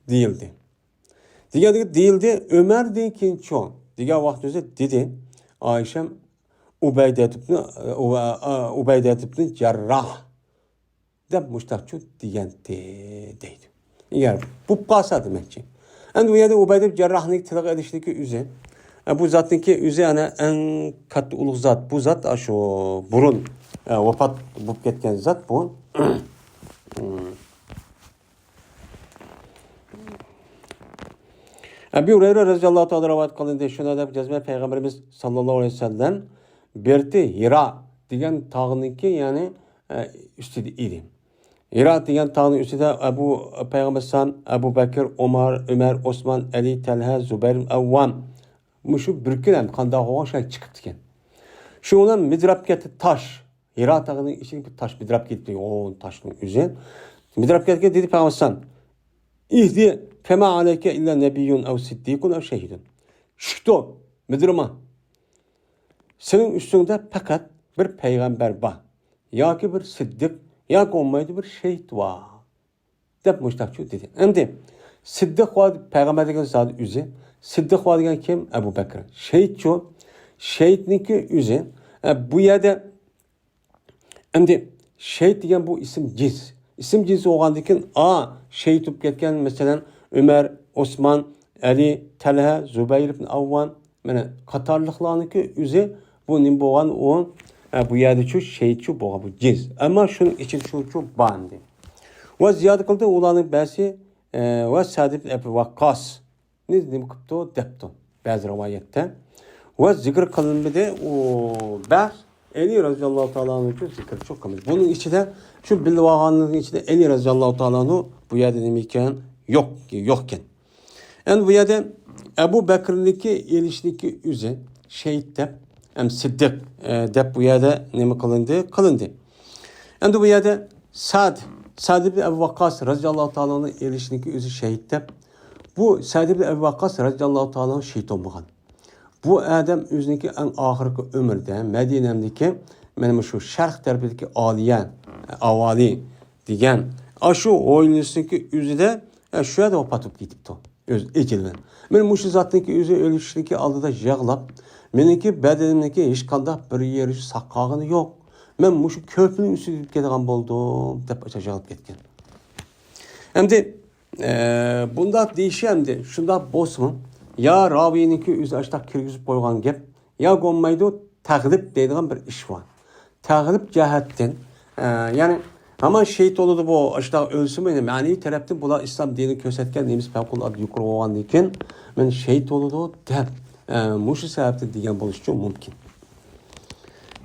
değildi. Diğer değildi Ömer dekin ço. Diğer vaktinde dedi Ayşem Ubeyde ibn Cerrah dep muştaqçu diyen deydi. Yani bu pasa demek ki. Yani bu yerde Ubeyde ibn Cerrah'ın tilak edişteki üze. Bu zatınki üze yani en katı uluk zat. Bu zat şu burun vefat bulup ketken zat bu. Ebu Hureyre radıyallahu ta'ala rivayet kılındı. Şuna da cezme Peygamberimiz sallallahu aleyhi ve sellem berdi Hira degan tağınınki yani üstüde idi. Hira degan tağının üstüde Peygamber sallam Ebu Bekir, Ömer, Osman, Ali, Talha, Zübeyir, Avvam. Muşu bir gün kanda hava şey çıkıp diken. Şundan midrap getti taş. Hira tağının içine bir taş midrap gitti. O taşın üzerine. Midrap getti dedi Peygamber sallam. İhdi fema aleyke illa nebiyyun ev siddikun ev şehidun. Şutu midrama. Senin üstünde fakat bir peygamber var. Ya ki bir siddik, ya ki olmaydı bir şehit var. Dep muştakçı dedi. Hem de Siddiq var peygamber degan zat o'zi. Siddiq var degan kim? Abu Bakr. Shahidchu. Shahidniki o'zi. Bu yerda endi shahid degan bu ism jiz. İsim cinsi olgandan keyin shahid bo'lib ketgan masalan Ömer, Osman, Ali, Talha, Zubayr ibn Avvan mana qatorliqlarniki o'zi bu nim bo'lgan u bu yerda shu shahidchi bo'lgan bu jiz. Ammo shuning ichida shu bandi. Va ziyoda qildi ularning ba'zi va Sa'd ibn Abi Waqqas nima qilibdi debdi ba'zi rivoyatda. Va zikr qilinmadi u bahs Ali radhiyallohu ta'ala uchun zikr çok qilamiz. Bunun içinde şu bilvaganlığın içinde Ali radhiyallohu ta'ala bu yerda nima ekan? Yo'qken. Yani bu yerda Abu Bakr'niki elishniki o'zi shahid deb, ham Siddiq deb bu yerda nima qilindi. Endi bu yerda Sa'd ibn Abi Waqqas radhiyallohu ta'ala elishniki o'zi shahid deb. Bu Sa'd ibn Abi Waqqas radhiyallohu ta'ala shahid bo'lgan. Bu adam o'ziniki eng oxirgi umrda Madinamdagi mana shu sharq tarafidagi Oliya, Avali degan shu o'yinlisiki o'zida shu yerda vafot etib ketibdi. O'z ejildan. Men shu zotniki o'zi o'lishniki oldida yig'lab, meniki badanimniki hech qanday bir yeri saqog'ini yo'q. Men shu ko'pning ustida ketgan bo'ldim deb ajab ketgan. Endi bunda deyishimdi, shunda bo'lsin. Ya raviyiniki o'zi ashta kirgizib qo'ygan gap, ya bo'lmaydi tag'lib deydigan bir ish bor. Tag'lib jihatdan, ya'ni hamon shahid bo'ladi bu ashta o'lsinmaydi. Ma'naviy tarafdan bular islom dinini ko'rsatgan nemiz favqulodda yuqori bo'lgandan keyin men shahid bo'ladi deb mushu sababdan degan bo'lishi mumkin.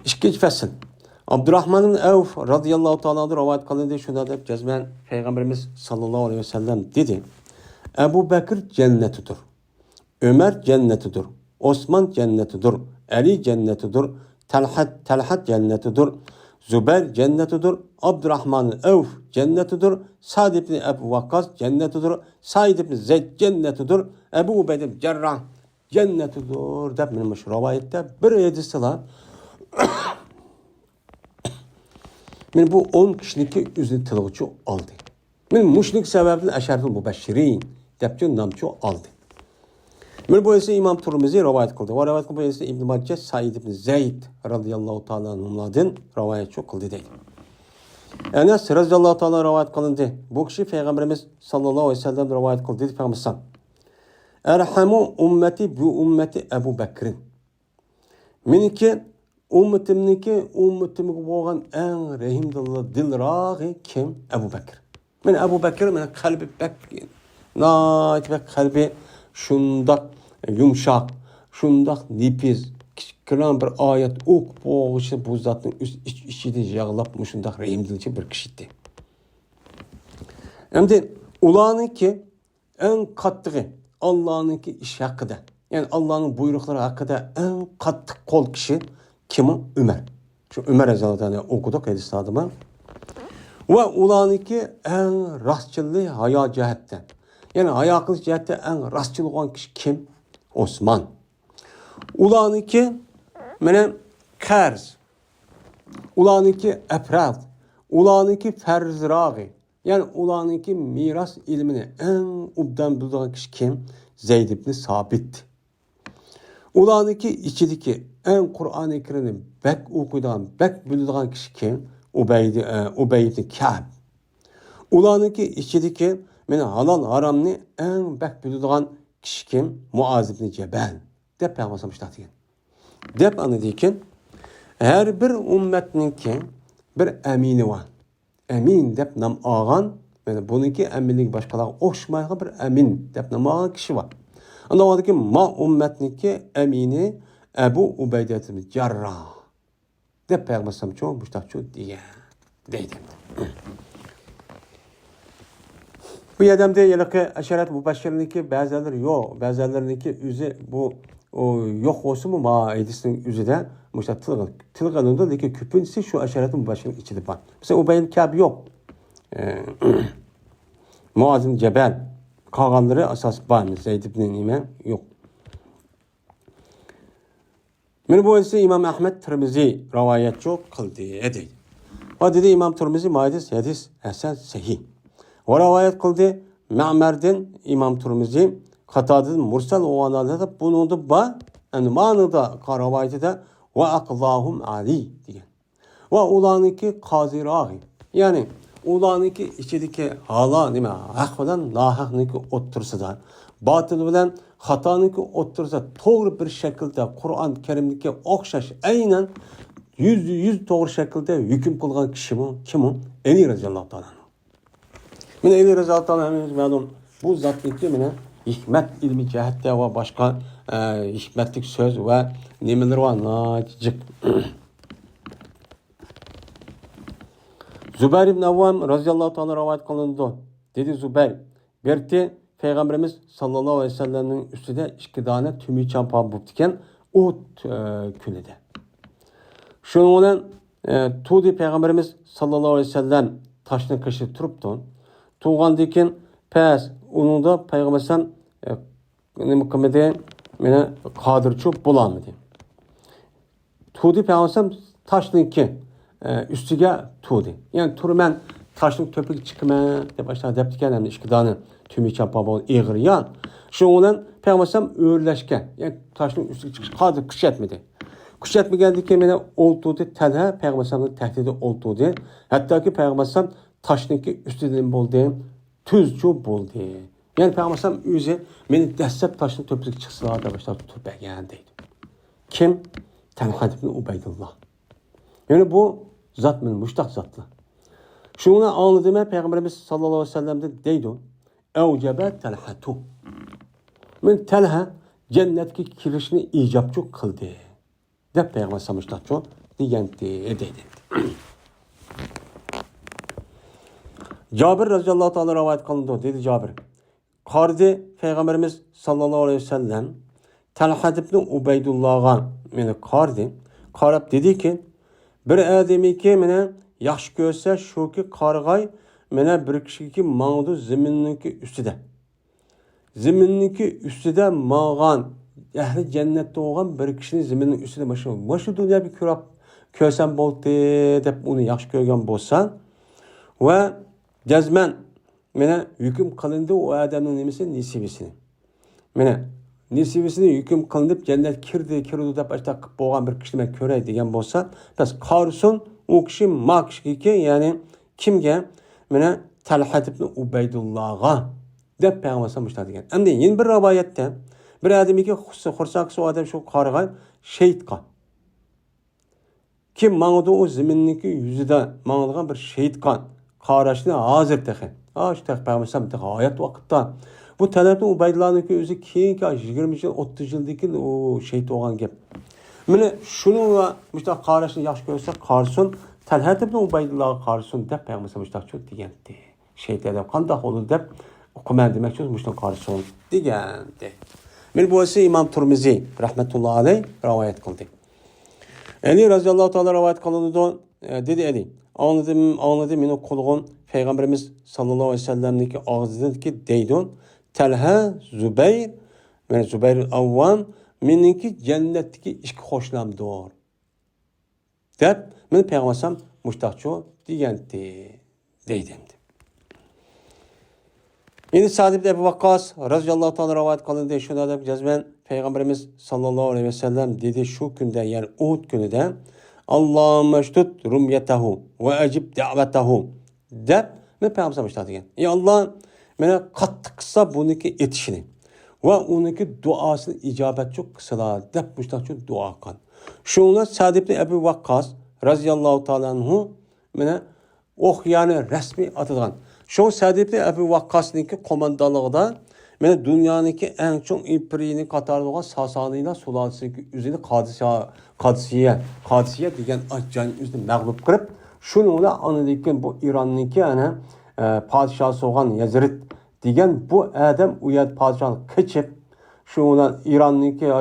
Ikkinchi fasl. Abdurrahman ibn Avf radhiyallohu ta'ala rivoyat qilindi shunda deb jazman payg'ambarimiz sallallohu alayhi vasallam dedi. Abu Bakr jannatidir. Ömer cennetidir. Osman cennetidir. Ali cennetidir. Talhat cennetidir. Zübeyir cennetidir. Abdurrahman Avf cennetidir. Sa'd ibn Abi Waqqas cennetidir. Said ibn Zeyd cennetidir. Ebu Ubeyd ibn Cerrah cennetidir. Deb benim şu rivayette bir hadisler. Men bu 10 kişilik üzünü tilgıcı aldı. Men müşrik sebebini Eşerfül Mübeşşirin deb namçı aldı. Men bu ise İmam Tirmizi rivayet kıldı. Ve rivayet kıldı ise İbn Majah Said ibn Zeyd radıyallahu ta'ala anhu'dan rivayet çok kıldı değil. Enes radıyallahu ta'ala rivayet kılındı. Bu kişi Peygamberimiz sallallahu aleyhi ve sellem rivayet kıldı dedi Peygamberimiz. Erhamu ümmeti bu ümmeti Ebu Bekir'in. Meniki ümmetimniki bo'lgan en rahim dilrag'i kim? Ebu Bekir. Men Ebu Bekir men kalbi bek nayt ve kalbi şundak yumşak, şundak nipiz, kiran bir ayet okup boğuşu bu zatın içinde yağlap şundak rahimdilci bir kişiydi. Hem de ulanınki en kattığı Allah'ınki iş hakkında. Yani Allah'ın buyrukları hakkında en katlı kol kişi kimi? Ömer. Şu Ömer Ezal'dan okuduk hadis adıma. Ve ulanınki en rastçılığı haya cihetten. Yani haya kılıç cihette en rastçıl olan kişi kim? Osman. Ulanınki mene Kars. Ulanınki Efrat. Ulanınki Ferzragi. Yani ulanınki miras ilmini en ubdan bildiğin kişi kim? Zeyd ibn Sabit. Ulanınki içideki en Kur'an-ı Kerim'i bek okuyduğun, bek bildiğin kişi kim? Ubey ibn Ka'b. Ulanınki içideki mene halal haramını en bek bildiğin kişi kim? Muaz ibn Cebel. Dep Peygamber iştahtiyen. Dep anladıyken her bir ümmetninki bir emini var. Emin dep nam ağan, yani bununki eminlik başkalarına oxşmayğan bir emin dep nam ağan kişi var. Anladın ki ma ümmetninki emini Ebu Ubeyde ibn Cerrah. Dep Peygamber çok müştahçı diye deydim. Bu yerdemde yalakı aşaret mübeşşirindeki bazıları yok. Bazılarındaki üzü bu yok olsun mu ma edisinin üzü de müştah tılganında ki küpüncesi şu aşaret mübeşşirin içinde var. Mesela Ubey'in Kâb yok. Muaz'ın Cebel kalganları asas var. Zeyd ibn İmen yok. Men bu ise İmam Ahmed Tirmizi rivayet çok kıldı edeydi. O dedi İmam Tirmizi hadis hasan sahih. O rivayet kıldı Ma'mardan İmam Turmizi Qatadadan mursal oğanlarda bunu da ba yani manada karavaytida ve aqzahum ali degan. Ve ulaniki qazirağı. Yani ulaniki içideki hala nima haq bilan nahaqniki o'ttirsadan, batıl bilan xatoniki o'ttirsa to'g'ri bir shaklda Qur'on Karimniki o'xshash aynan yüz to'g'ri shaklda hukm qilgan kishi kim u? Ali roziyallohu taolo. Mana Ali roziyallohu taolo ma'lum bu zotniki mana hikmat ilmi jihatda va boshqa hikmatlik so'z va nimalar va nojiq. Zubayr ibn Avvam roziyallohu taolo rivoyat qilindi. Dedi Zubayr, berti Peygamberimiz sallallohu aleyhi ve sellem'nin üstüde iki tane tümü çampan buldu iken Uhud günüde. Şunun olan tuğdi Peygamberimiz sallallahu aleyhi ve sellem taşını kaşıp turuptu. Tuğandayken pes onun da Peygamberimiz ne kımede mene kadırçı bulanmadı. Tuğdi Peygamberimiz taşınınki üstüge tuğdi. Yani turmen taşın köpük çıkma de başta deptiken hem iki tane tümü çampan bol eğir yan. Şunun olan Peygamberimiz öğürleşken yani taşın üstüge çıkış kadır kış etmedi. Kuş etmegəndikən mənə oldudu, təlhə Peyğəmbər təhdidi oldudu. Hətta ki Peyğəmbər taşdakı üstüdən boldu, tüzcü boldu. Yəni Peyğəmbər özü məni dəstəb taşın töpüzü çıxsılar da başlar tutub bəgəndəydi. Kim? Təlhə ibn Ubeydullah. Yəni bu zat mən müştaq zatlı. Şunu anladım Peyğəmbərimiz sallallahu əleyhi və səlləm də deydi. Əvcəbə təlhətu. Mən təlhə cənnətə girişini icabçı qıldı. Dep Peygamber samıştaço diyenti. Cabir radıyallahu ta'ala rivayet kılındı. Dedi Cabir. Kardi Peygamberimiz sallallahu aleyhi ve sellem Talha ibn Ubeydullah'a meni kardi. Karab dedi ki bir ademi ki meni yaxşı görse şu ki kargay meni bir kişi ki mağdu ziminniki üstüde. Ziminniki üstüde mağan ehli cennette olan bir kişinin zeminin üstüne başı dünya bir kösen boldu dep onu yaxşı görgen bolsan ve cezmen mene hüküm kılındı o adamın nemesi nisibisini. Mene nisibisini hüküm kılınıp cennet kirdi dep başta boğan bir kişine köre degen bolsa bes karsun o kişi ma kişi ki yani kimge mene Talha ibn Ubeydullah'a dep Peygamber sallallahu degen. Endi yeni bir rivayette bir adamı ki xursaksı o adam şu karıgan şehitkan. Kim mağdu o ziminniki yüzüde mağdılgan bir şehitkan. Karaşını hazır tekin. Şu tekin Peygamber hayat vakitte. Bu talabda Ubeydullah'ın özü keyinki 20 yıl 30 yıldaki o şehit olan gibi. Mine şunu ve müştak karaşını yaxşı görse karşısın. Talha ibn Ubeydullah'a karşısın dep Peygamber müştak çok diyendi. Şehitlerden kandak olur dep okuman demek çok müştak karşısın diyendi. Men bu ise İmam Turmizi rahmetullahi aleyh rivayet kıldı. Ali radıyallahu ta'ala rivayet kıldı. Dedi Ali. Anladım meni kulğun Peygamberimiz sallallahu aleyhi ve sellem'deki ağzındaki deydun. Talha Zubayr ve Zubayr Avvam meninki cennetteki işki hoşlamdır. Dep men Peygambersem müştakçı diyendi. Deydimdi. Yine Sa'd ibn Ebu Vakkas radıyallahu ta'ala rivayet kılındı. Şuna da cezmen Peygamberimiz sallallahu aleyhi ve sellem dedi şu günde yani Uhud günüde Allahümme ştut rumyetehu ve ecib da'vetehu dep ve Peygamber müştak degen. Ya Allah mene katı kısa bununki etişini ve onunki duasını icabet çok kısala dep müştak çok dua kan. Şuna Sa'd ibn Ebu Vakkas radıyallahu ta'ala anhu mene yani resmi atıdan. Şu Sa'd ibn Ebu Vakkas'nınki komandalığında mene dünyanınki en çok ipriğini katarlığa Sasani'yle sulasındaki üzerinde Kadisiye degen acayın üzerinde mağlup kırıp şununla anıdaki bu İran'ınki yani padişahı olan Yazrid degen bu adam uyad padişahını keçip şununla İran'ınki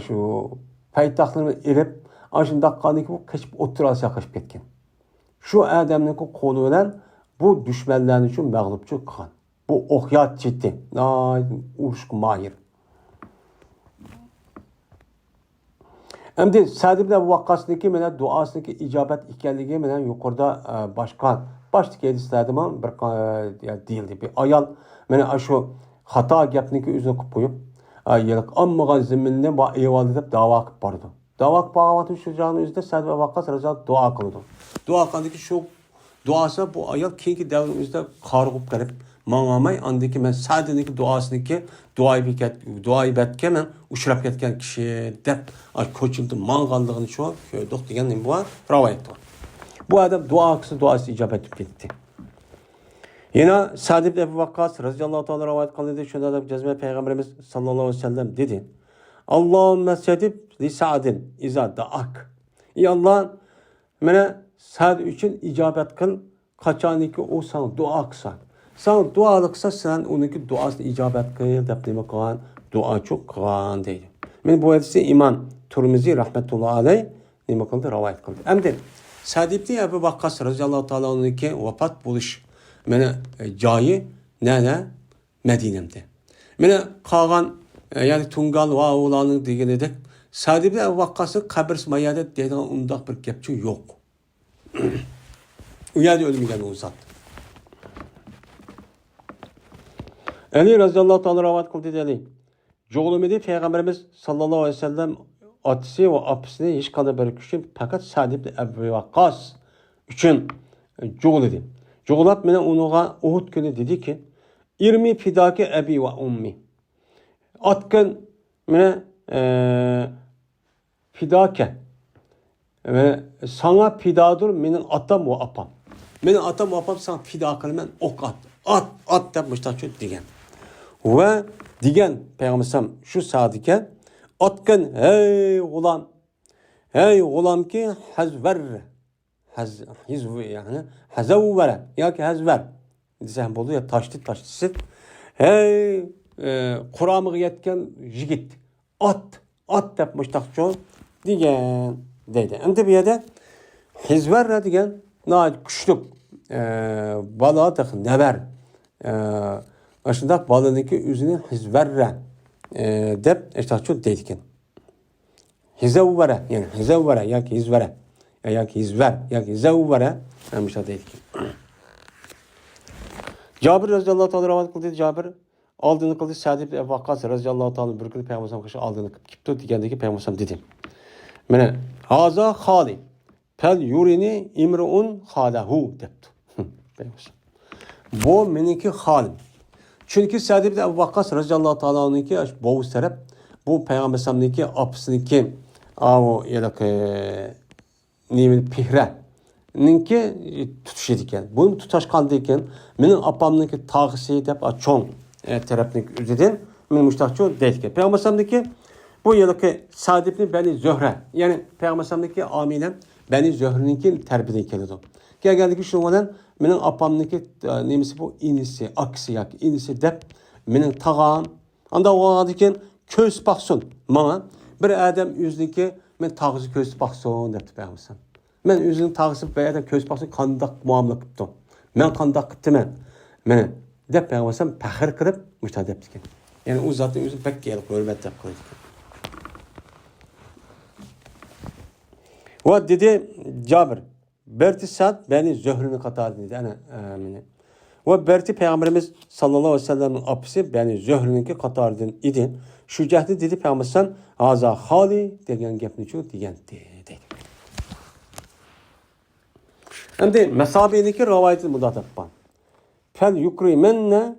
şu payitahtlarını erip aşındaki bu keçip oturası yakışıp ketken. Şu adamınki koluyla bu düşmanların için mağlupçu kan. Bu ohyat ciddi. Uğuşku mahir. Hem de Sa'd ibn Ebu Vakkas'daki duasındaki icabet ikenliği yukarıda başka Baştaki hadislarda man bir değildi. Bir ayal mana şu hata gapniki o'zini qilib qo'yib, yiliq ammagan zaminni va evaldi deb da'vo qilib bordi. Da'vo qilib borgan shu joyning o'zida Sa'd va Vaqqos roziyallohu duo qildi. Duo qildiki shu duosi bu ayol keyingi davrning o'zida qarg'ib qilib mangamay andiki men Sa'dniki duosiniki duoibetga men uchrab ketgan kishi deb ko'chimdi manganligini shu ko'rdik degan bu rivoyat bor. Bu adam duosi ijobat etib ketdi. Yine Sa'd ibn Ebu Vaqqos radhiyallohu ta'ala rivoyat qildi. Shunda deb jazma payg'ambarimiz sallallohu alayhi vasallam dedi. Allohumma sadib li Sa'din iza da'ak. Ey Allah, meni Sa'd uchun ijobat qil, qachoniki u sana duo qilsa. Sana duo qilsa, sen uniki duosini ijobat qil deb nima qilgan? Duo çok qilgan deydi. Men bu hadisni Imom Turmiziy rahmatullohi alayh nima qildi? Rivoyat qildi. Endi Sa'd ibn Ebu Vaqqos radhiyallohu ta'ala uniki vafot bo'lish meni joyi nada Medine'mde. Meni qolgan yani Tungal va ularning deganidek Sa'd ibn Ebu Vaqqosning qabr mayada degan undaq bir gapchi yo'q. U yerda o'lmagan u zot. Ali radhiyallohu ta'ala rivoyat qildi dedi. Jo'g'limidi payg'ambarimiz sallallohu alayhi vasallam otasi va opasini hech qanday bir kuchim faqat Sa'd ibn Ebu Vaqqos uchun jo'g'lidi. Jo'g'lab meni unuğa Uhud kuni dedi ki, "İrmi fidaki abi ve ummi." Atkin meni fidake. Ve sana fidadır menin atam ve apam. Menin atam ve apam sana fida kılmen ok at. At demişler degen. Ve degen Peygamberim şu sadike atkin hey ulan ki hazver. Hizv yani hazavvere ya ki hazver desem boldu ya taştı hey Kur'an'a yetken jigit at yapmıştak çoğu digen deydi. Endi bir yerde hizver digen na güçlük balığa takın never aslında balığındaki üzünü hizverre dep işte çok deydiken hizavvere yani hizavvere ya ki hizvere ya ki hizver ya ki hizavvere demişler deydiken Cabir radhiyallahu ta'ala rivoyat qildi. Cabir aldığını kıldı. Sa'd ibn Ebu Vaqqos radhiyallahu ta'ala bir gün Peygamberimiz kaşı aldığını kipti degandeki Peygamberimiz dedi. Mene haza khali fel yurini imruun khalahu depti. Bu meniki halim. Çünkü Sa'd ibn Ebu Vaqqos radhiyallahu ta'ala onunki boğu serep bu Peygamberimiz'deki apısındaki o yelak nimin pihre ninki tutuş ediken. Bunu tutaşkan deyken menin apamnınki tağısı dep çoğun tarafındaki üzedin men müştakçı deydiken. Peygamberimiz'deki bu yılki Sa'd ibn Beni Zöhre yani Peygamberimiz'deki amilem Beni Zöhre'ninki terbiyeden keldi. Geldi ki şundan menin apamnınki nemisi bu inisi, aksi yak inisi dep menin tağam anda o adeken köz baksın bana bir adam yüzdeki men tağısı köz baksın depti Peygamberimiz. Men özünün tağısı bayada köz baksın kandak muamele qıptım. Men kandak qıptım men dep Peygamberimiz pahir qilib müştah deptiken. Yani o zatın özü pek gelip hürmet dep qo'ydi. Ve dedi Cabir Berti Sa'd beni Zöhrünü katardı dedi. Ana ve Berti Peygamberimiz sallallahu aleyhi ve sellem'in apisi beni Zöhrününki katardı idi. Şu cəhdi dedi Peygamberimiz haza hali degen gapni çok degen dedi. Endi mesabedeki rivayeti bu da tappan. Fel yukri menne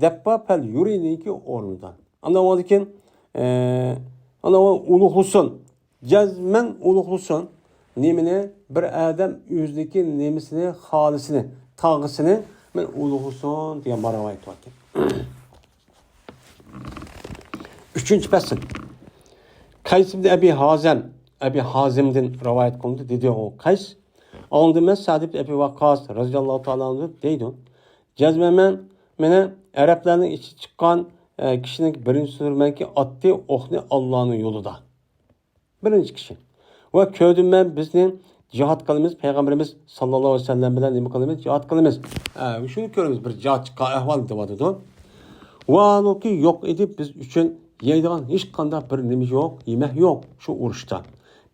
deppa fel yuriniki ornudan. Anlamadı ki uluqlusun. Cezmen uluqlusun. Nemine bir adam yüzdeki nemisini, halisini, tağısını men uluqlusun diye rivayet var ki. Üçüncü pesel. Kays ibn Ebi Hazim'den rivayet kondu dedi o Kays. Aldı Sa'd ibn Ebu Vaqqos radhiyallahu ta'ala anhu deydi. Cezmemen mene Arapların içi çıkan kişinin birinci sürmenki attı okni Allah'ın yolunda. Birinci kişi. Ve köydüm ben bizden cihat kılımız Peygamberimiz sallallahu aleyhi ve sellem bilen nemi kılımız cihat kılımız. Şunu görürüz bir cihat ahval devadı. Ve anı ki yok edip biz üçün yeydiğen hiç kanda bir nemiz yok, yemek yok şu uğraşta.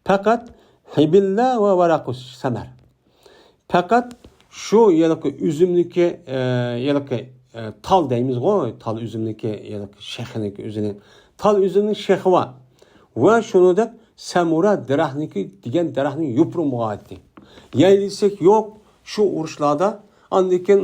Fakat hibillah ve varakus semer. Fakat Şu yalıkı üzümlükü yalıkı tal deyimiz o tal üzümlükü yalıkı şehriniki üzünün tal üzümün şehri var. Ve şunu da samura daraxtniki degan daraxtning yuprumiga aytdi. Yaylisak yo'q shu urushlarda andikin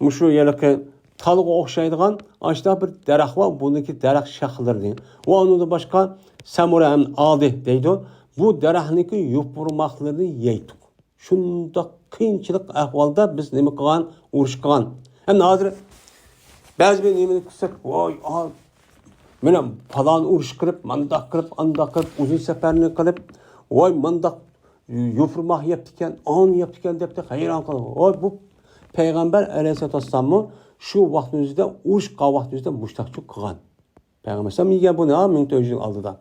mushu yalıkı talga o'xshaydigan ashta bir daraxt var. Buniki daraxt shaxlari. Va undan boshqa samura ham aldi deydi. Bu daraxtniki yupurmoqlarini yeydi. Shunda qiyinchilik ahvolda biz nima qilgan, urush qilgan. Ham hozir ba'zi bir nimani qilsak, voy, mana falon urush qilib, mandaq qilib, andaq qilib, uzun safarni qilib, voy mandaq yupurmoq yapti ekan, on yapti ekan deb hayron qolib. Voy bu payg'ambar alayhisolatu vassalom shu vaqtimizda urush qilgan vaqtimizda mushtaqchuk qilgan. Payg'ambar alayhisalom yegan buni 1400 yil oldida.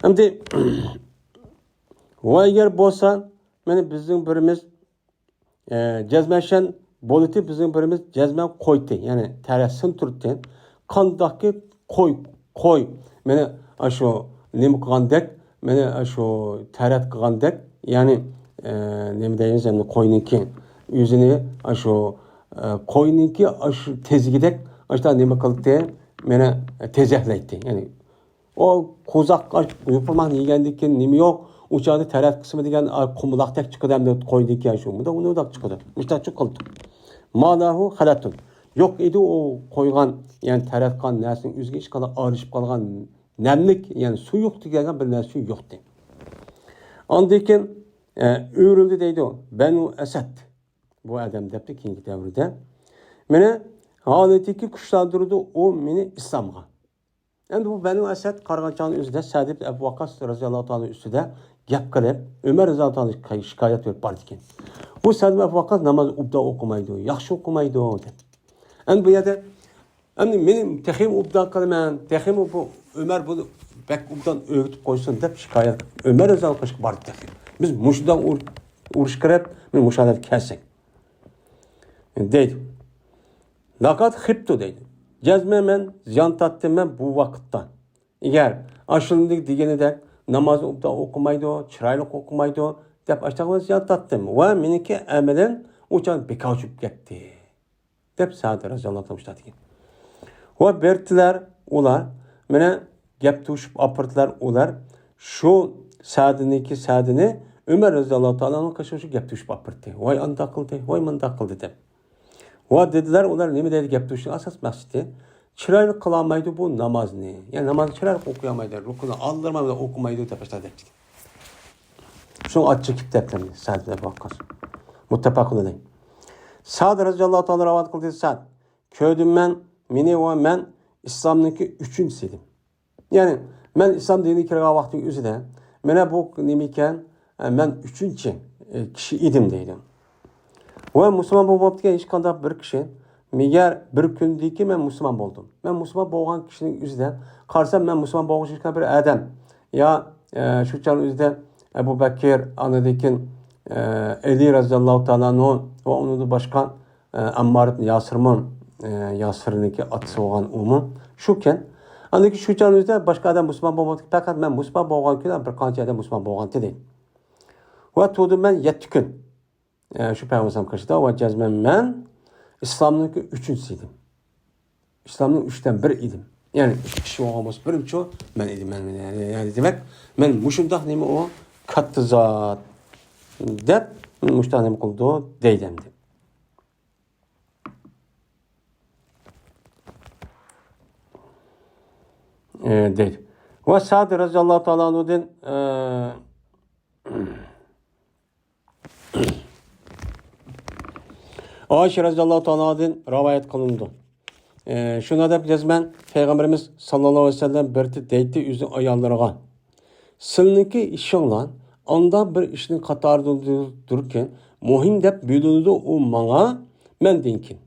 Endi va agar bo'lsa, mana bizning birimiz jazmashan bo'ldi, bizning birimiz jazman qo'ydi. Ya'ni tarasin turdi. Qandaqki qo'y. Mana shu nima qilgandek, mana shu tarat qilgandek, ya'ni nima deymiz, endi qo'yniki o'zini shu qo'yniki shu tezgidek ashta nima qildi? Mana tezaklaydi. Ya'ni o qo'zoq yupurmoqni yegandan keyin nima yo'q, o'chadi taraf qismi degan qumloqdek chiqadi ham qo'ydi ekan shu. Bunda uni o'daq chiqadi. Mushtaqchi qildi. Malahu xalatun. Yo'q edi u qo'ygan, ya'ni taratgan narsaning o'ziga hech qanday arishib qolgan namlik, ya'ni suyuq degan bir narsa yo'qdi. Ondan keyin o'rildi deydi. Banu Asad. Bu odam debdi keyingi davrda. Meni holatiki kuchlantirdi u meni islomga. Endi bu Banu Asad Qarg'anchani o'zida Sa'd ibn Abu Waqqas roziyallohu ta'ala ustida gap qilib, Umar roziyallohu ta'ala shikoyat qilib bordi ekan. Bu Sa'd ibn Abu Waqqas namoz ubda o'qimaydi, yaxshi o'qimaydi deb. Endi bu yerda endi men texim ubda qilaman, texim bu Umar buni bak ubdan o'g'itib qo'ysin deb shikoyat Umar roziyallohu qilib bordi. Biz mushdan urush qilib, men mushadar kelsak. Deydi. Laqat xibtu deydi. Cazme men ziyan tattım ben bu vakitte. Eğer aşılındık degenidek namazı okumaydı, çıraylık okumaydı, dep aşağıda ziyan tattım. Ve meniki emelen uçan bekavcuk gitti. Dep Sa'd razıyallahu anh dedi. Ve bertiler ular, mene gep tuşup apırtılar ular, şu Sa'dini Ömer razıyallahu anh'ın kaşışı gep tuşup apırttı. Vay anda kıldı, vay manda kıldı dep. Va dediler, ular nima deydi gap turishning asas maqsadi chiroyli qilolmaydi bu namozni. Ya'ni namozni chiroyli o'qiyamaydi, rukuni oldirmaydi, o'qimaydi deb boshladi. Shuni ochib kitoblarni Sa'd ibn Waqqas. Muttafaqun alayh. Sa'd roziyallohu ta'ala rivoyat qildi. Sa'd ko'rdim meni va men islomniki uchinchisi edim. Ya'ni men islom diniga kirgan vaqtning o'zida mana bu nima ekan, men uchinchi kishi edim deydi. Ve Müslüman bo'lmayotgan hech qanday bir kishi megar bir kundiki men Müslüman bo'ldim. Men Müslüman bo'lgan kishining o'zidan qarsam men Müslüman bo'lgan bir odam ya shu chal o'zida Abu Bakr, anadekin Ali raziyallohu ta'ala va uning boshqa Ammar ibn Yasirniki otasi bo'lgan umi shukan. Andaki shu chal o'zida boshqa odam Müslüman bo'lmayotgan, faqat men Müslüman bo'lgan kun bir qancha odam Müslüman bo'lgan dedi. Va to'dim men 7 kun. Şu Peygamber karşıda ve cazmen men İslam'ın üçüncüsü idim. İslam'ın üçten bir idim. Yani üç kişi olmaz birim çoğu ben idim. Yani demek men muşundak nemi o kattı zat dep muşundak nemi kıldı deydemdi. Deydi. Ve Sa'd raziyallahu ta'ala anhu'dan Ayşe raziyallahu ta'ala'dan rivayet kılındı. Şuna da yazman Peygamberimiz sallallahu aleyhi ve sellem berti deydi üzü ayarlarına. Sılniki işinlan anda bir işin katarda dururken muhim dep bölündü o manga men deykin.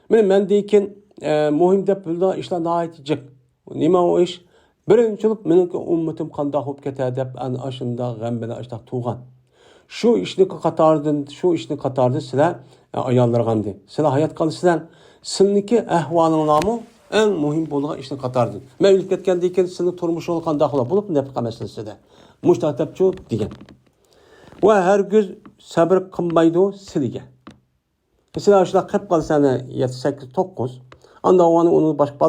Men deykin muhim dep bölündü işler daha etecek. Nima o iş? Birinçilik meniki ummetim qanda hop ketadi dep an aşında gambeda aşta tuğan. Şu işni qatardan sizlar ayollarga de. Sizlar hayat qilsizlar, sizniki ahvolinglarni eng muhim bo'lgan ishni qatardan. Men o'lib ketgandan keyin sizning turmushingizga qanday bo'lib, nima qilmaysizlar? Mushtatibchu degan. va hargiz sabr qilmaydi sizga. Mesela şuna qilib qolsani 7 8 9 anda onu boshqa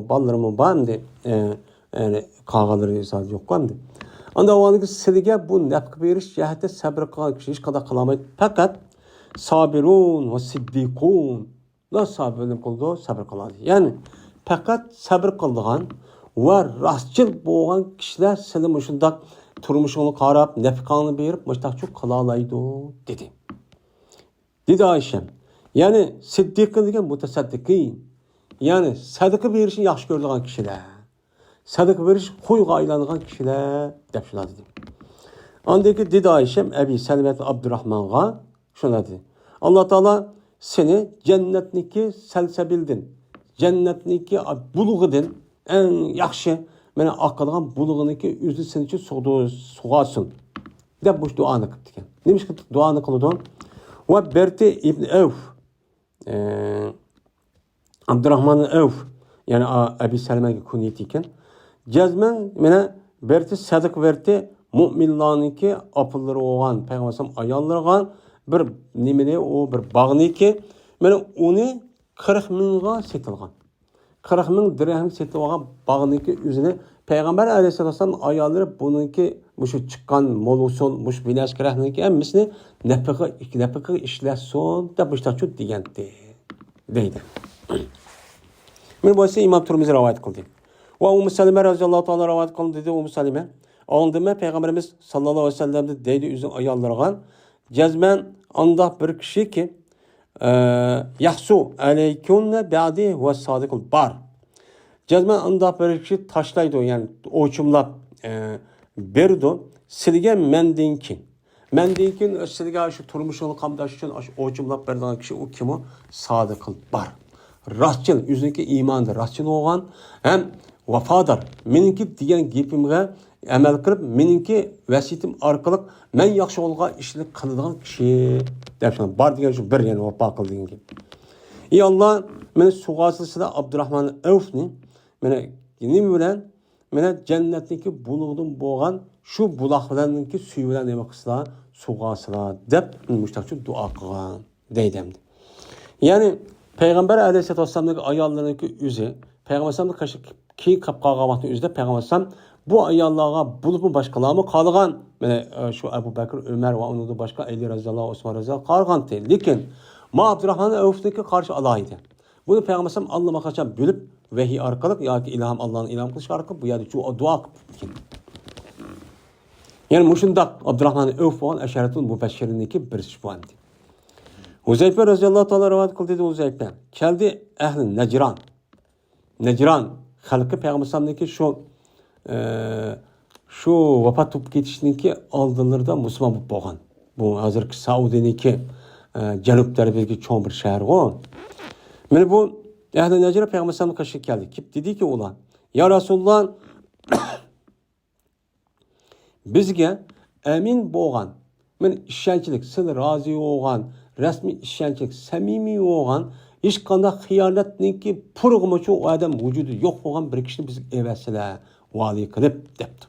ballarım bordi. Yani qog'alari hesab yo'q endi. Anda onu sizga bu nafq berish jihatda sabr qilgan kishi hech qanday qilolmaydi. Faqat sabirun va siddiqun la sabr qiladi. Yani faqat sabr qilgan va rostchil bo'lgan kishilar sizning shunday turmushingni qarab, nafqangni berib, mustaqil qila oladi dedi. Dedi Ayşem. Yani siddiqin degan mutasaddiqin. Yani sadaqa berishni yaxshi ko'radigan kishilar. Sadaqa berish qo'yga aylangan kishilar deb shunday dedi. Andaki dedi Ayşem Abi Selmet Abdurrahman'a şuna dedi. Allah Teala seni cennetniki selsebildin. Cennetniki bulug'idin en yaxshi mana oqadigan bulug'iniki o'zi sen uchun sug'asin deb bu duoni qilibdi ekan. Nima qilib duoni qildi? Va Berti ibn Avf Abdurrahman Avf yani Abi Selme'ga kunyet ekan. Jazman mana Berti sadiq verti mu'minlarniki apıllari olgan Peygamber ayollarga bir nimani o bir bağniki mana uni 40 mingga setilgan. 40 ming dirhem setib olgan bağniki o'zini Peygamber Aleyhisselam ayolları bununki şu çıkan molusun, muş binaş kerahninki hammasini nafaqa ishlasin deb boshqa degandi deydi. Men bo'lsa İmam Turmizi rivoyat qildi. Va Ummu Salima radhiyallohu ta'ala rivoyat qildi dedi Ummu Salima. Oldinma Peygamberimiz sallallohu alayhi vasallam deydi o'zining ayollariga jazman anda bir kishi ki yahsu aleykunna ba'di va sadiqul bar. Jazman anda bir kishi tashlaydi, yani o'chimlab berdi sizga mendinki. Mendinki sizga shu turmushini qamdash uchun o'chimlab bergan kishi u kim? Sadiqul bar. Rastchil, o'ziniki iymonda rastchil bo'lgan, ham vafodor. Meniki degan gapimga amal qilib, meniki vasiyatim orqali men yaxshi yo'lga ishlik qiladigan kishi deb shuni bar degan shu bir yana vafo qildigan gap. Ey Allah, meni sug'asida Abdurrahman Avfni meni nima bilan meni jannatniki bulug'dan bo'lgan shu buloq bilanki suv bilan nima qilsa sug'asida deb mustaqil duo qilgan deydim. Ya'ni Peygamber Aleyhisselam'ın ayollarındaki yüzü, Peygamber'in ki kapkağa vakti yüzde Peygamber bu ayollara bulup mu başkaları mı kalgan? Şu Ebu Bekir, Ömer ve onun da başka Ali Razıyallahu, Osman Razıyallahu kalgan değil. Lakin Ma Abdurrahman'ın Avf'taki karşı Allah'ydı. Bunu Peygamber Allah'a kaçan bölüp vehiy arkalık ya ki Allah'ın ilham kılışı arkalık bu ya da dua kılıp. Yani muşundak Abdurrahman'ın Avf olan eşaretun bu beşerindeki bir şüphandı. Huzeyfe Razıyallahu Teala rivayet kıldı dedi Huzeyfe. Geldi ehli Necran. Necran halkı Peygamber'deki şu vefat tutup ketişindeki aldılarda Müslüman bu boğan. Bu hazırki Saudi'deki Canup tarafındaki çoğun bir şehir o. Yani bu ehli Necran Peygamber'deki karşı geldi. Kip dedi ki ulan ya Resulullah bizge emin boğan. Men işçilik sil razı olgan resmi işçilik samimiy olgan hech qanday xiyonatniki purg'mochi odam vujudi yo'q bo'lgan bir kishini biz evasilar vali qilib debdi.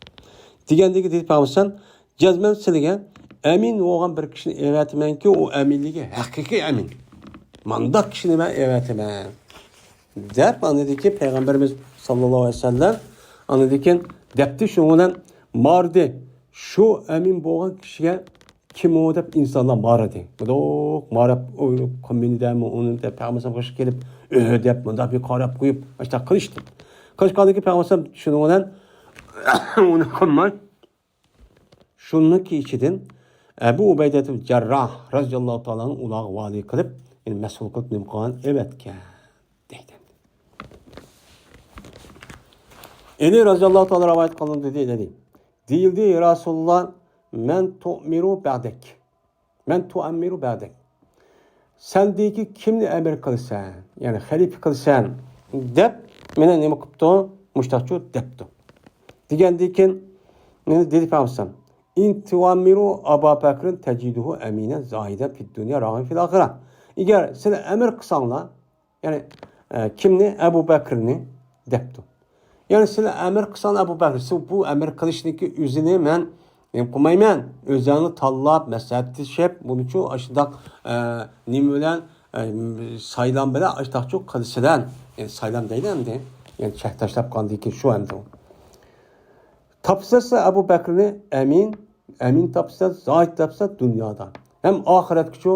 Degandagi deb Peygamber jazman sizga amin bo'lgan bir kishini evatimanki u aminligi haqiqiy amin. Manda kishini men evataman. Deb anladiki Peygamberimiz sallallohu alayhi vasallam anladiki debdi shundan mardi şu amin bo'lgan kishiga kim o deb insanlar mağaradı. Budak mağarab kombiniden mi onun da Peygamber'e hoş gelip deb bunda bir karab koyup işte kılıçtı. Kılıçkandaki Peygamber şunu olan onu kılmay. Şunu ki içidin Ebu Ubeyde'nin Cerrah radıyallahu ta'ala'nın ulağı vali kılıp yani mesul kılıp nimkan evet ki deydi. Eli radıyallahu ta'ala rivayet kılın dedi. Değildi Resulullah men tu'miru ba'dek. Men tu'ammiru ba'dek. Sendeki kimni emir kılsan, yani halife kılsan deb meni nima qilibdi? Mushtaqchu debdi. Degandikin meni dedi Peygamber in tu'ammiru Abu Bakr tajiduhu amina zahida fid dunya rag'ib fil akhirah. Eğer sen emir qilsanglar, yani kimni Abu Bakrni debdi. Yani sen emir qilsan Abu Bakr, bu emir qilishniki o'zini men qilmayman. O'zingni tanlab, maslahatlashib, buning uchun ashundoq nima bilan saylam bilan ashtaqchu qilishlar. Yani saylam deydi endi. Yani check tashlab qoldi ki shu endi. Tapsasa Abu Bakrni amin tapsa, zoid tapsa dunyodan. Hem oxiratga shu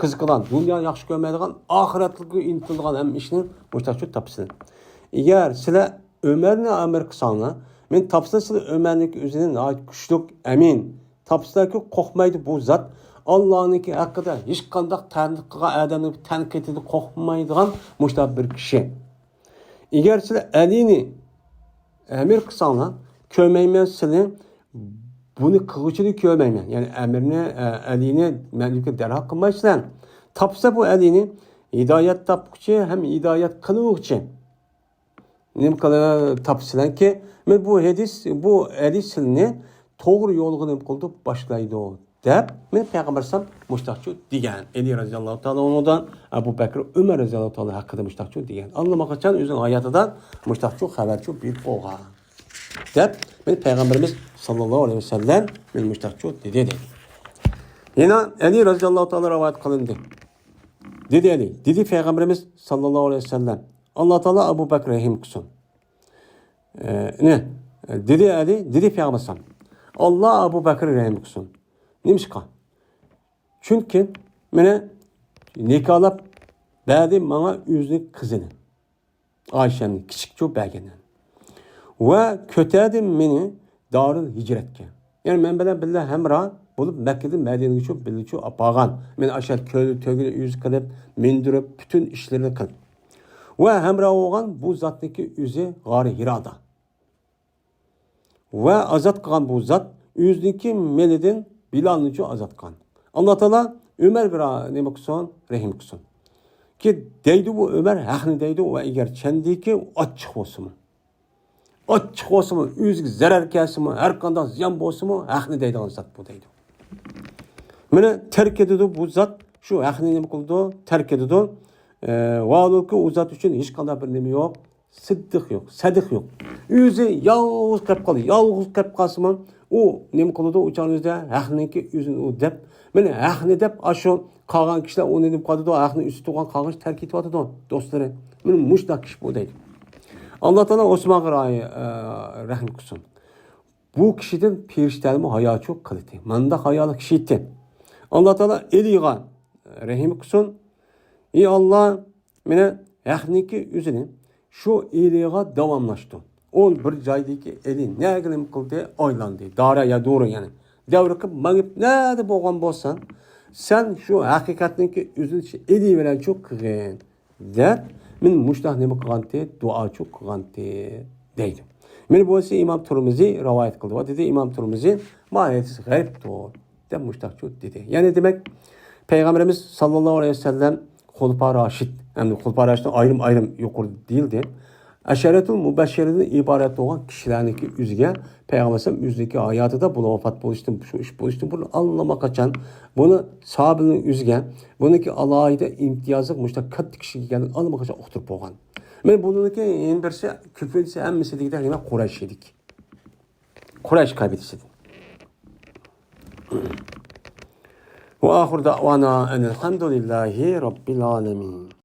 qiziqgan, dunyo yaxshi ko'rmaydigan, oxiratga intilgan ham ishni mushtachu tapsin. Agar sizlar Ömerni amir qilsanglar, men tapsa sizlar Ömerniki o'zining kuchlik amin tapsaki qo'rqmaydi bu zot. Allah'nınki hakkında hiç qandaq tanqid qilgan odamni tanqidini qo'rqmaydigan mushtab bir kishi. Agar sizlar Alini amir qilsanglar, ko'rmayman sizlar buni qiluvchini ko'rmayman. Yani amirni Alini menga darhol qilmaysizlar. Tapsa bu Alini hidoyat topquchi ham hidoyat qiluvchi. Nima qilib tapsizlar ki men bu hadis bu hadisni to'g'ri yo'lga nima qildi boshlaydi deb men payg'ambarsam mushtaqchu degan. Ali roziyallohu taolo ondan Abu Bakr Umar roziyallohu taolo haqida mushtaqchu degan. Alloh qachon o'zining hayotidan mushtaqchu xabarchi bir bo'lgan. Deb men payg'ambarimiz sallallohu alayhi vasallam men mushtaqchu dedi. Yana Ali roziyallohu taolo rivoyat qilindi. Dedi payg'ambarimiz sallallohu alayhi vasallam Allah Teala Abu Bakr rahim qilsin. Dedi payg'ambar Allah Abu Bakr rahim qilsin. Nimishqa? Chunki meni nikohlab berdi menga o'zining qizini. Ayshani kichikcha bergan. Va ko'tardi meni Darul Hijratga. Yani men bilan birga hamra bo'lib Makkadan Madinaga uchib birga olgan. Men ashar ko'l yüz qilib, mindirib, bütün ishlarni qilib. Ve hemra olgan bu zatdaki yüzü gari Hira'da. Ve azat kılan bu zat yüzdeki melidin Bilal'ını azat kılan. Allah Teala Ömer bir neyme kısan, rahim kısan. Ki deydi bu Ömer hakni deydi ve eğer kendiki açık olsun mu? Açık olsun mu? Yüzük zarar gelsin mi? Her kanda ziyan olsun mu? Hakni deydi zat bu deydi. Mene terk edildi bu zat şu hakni neyme kıldı? Terk edildi. Valıkı uzat için hiç kadar bir nemi yok. Sıddık yok, sadık yok. Yüzü yalnız kap kalıyor. Yalnız kap kalsın o nemi kılıdı uçağınızda ahninki yüzünü o dep. Mene ahni dep aşo kalan kişiler o nedim kaldı da ahni üstü tuğan kalmış terk etip da dostları. Benim muştak kişi bu değil. Allah Teala Osman Gıray'ı rahim kılsın. Bu kişiden pirişlerimi hayal çok kalite. Manda hayalı kişiydi. Allah Teala eliğe rahim kılsın. Ey Allah mene yahniki yüzünü şu eliğe devamlaştı. O bir caydaki eli ne gülüm kıldı oylandı. Daraya doğru yani. Devrikip mağip nerede boğan bolsan sen şu hakikatindeki yüzünü eli veren çok kıgın. Der men muştah nemi kıgantı dua çok kıgantı deydi. Men bu ise İmam Tirmizi rivayet kıldı. O dedi İmam Tirmizi mahiyeti gariptir. De muştah çok dedi. Yani demek Peygamberimiz sallallahu aleyhi ve sellem Hulpa Raşid, hem de Hulpa Raşid'in ayrım yukarı değildi. Eşeretul Mübeşşer'in ibaret olan kişilerdeki üzge, Peygamber'in yüzdeki hayatı da buna vefat buluştum, şu iş buluştum, bunu anlamak açan, bunu sahabenin üzge, bununki alayda imtiyazlık müştak kat kişi geldi, anlamak açan oturup olgan. Ben bununki en birisi, küfredisi en meseleki de yine Kureyş yedik. Kureyş kaybedisi. وآخر دعوانا أن الحمد لله رب العالمين.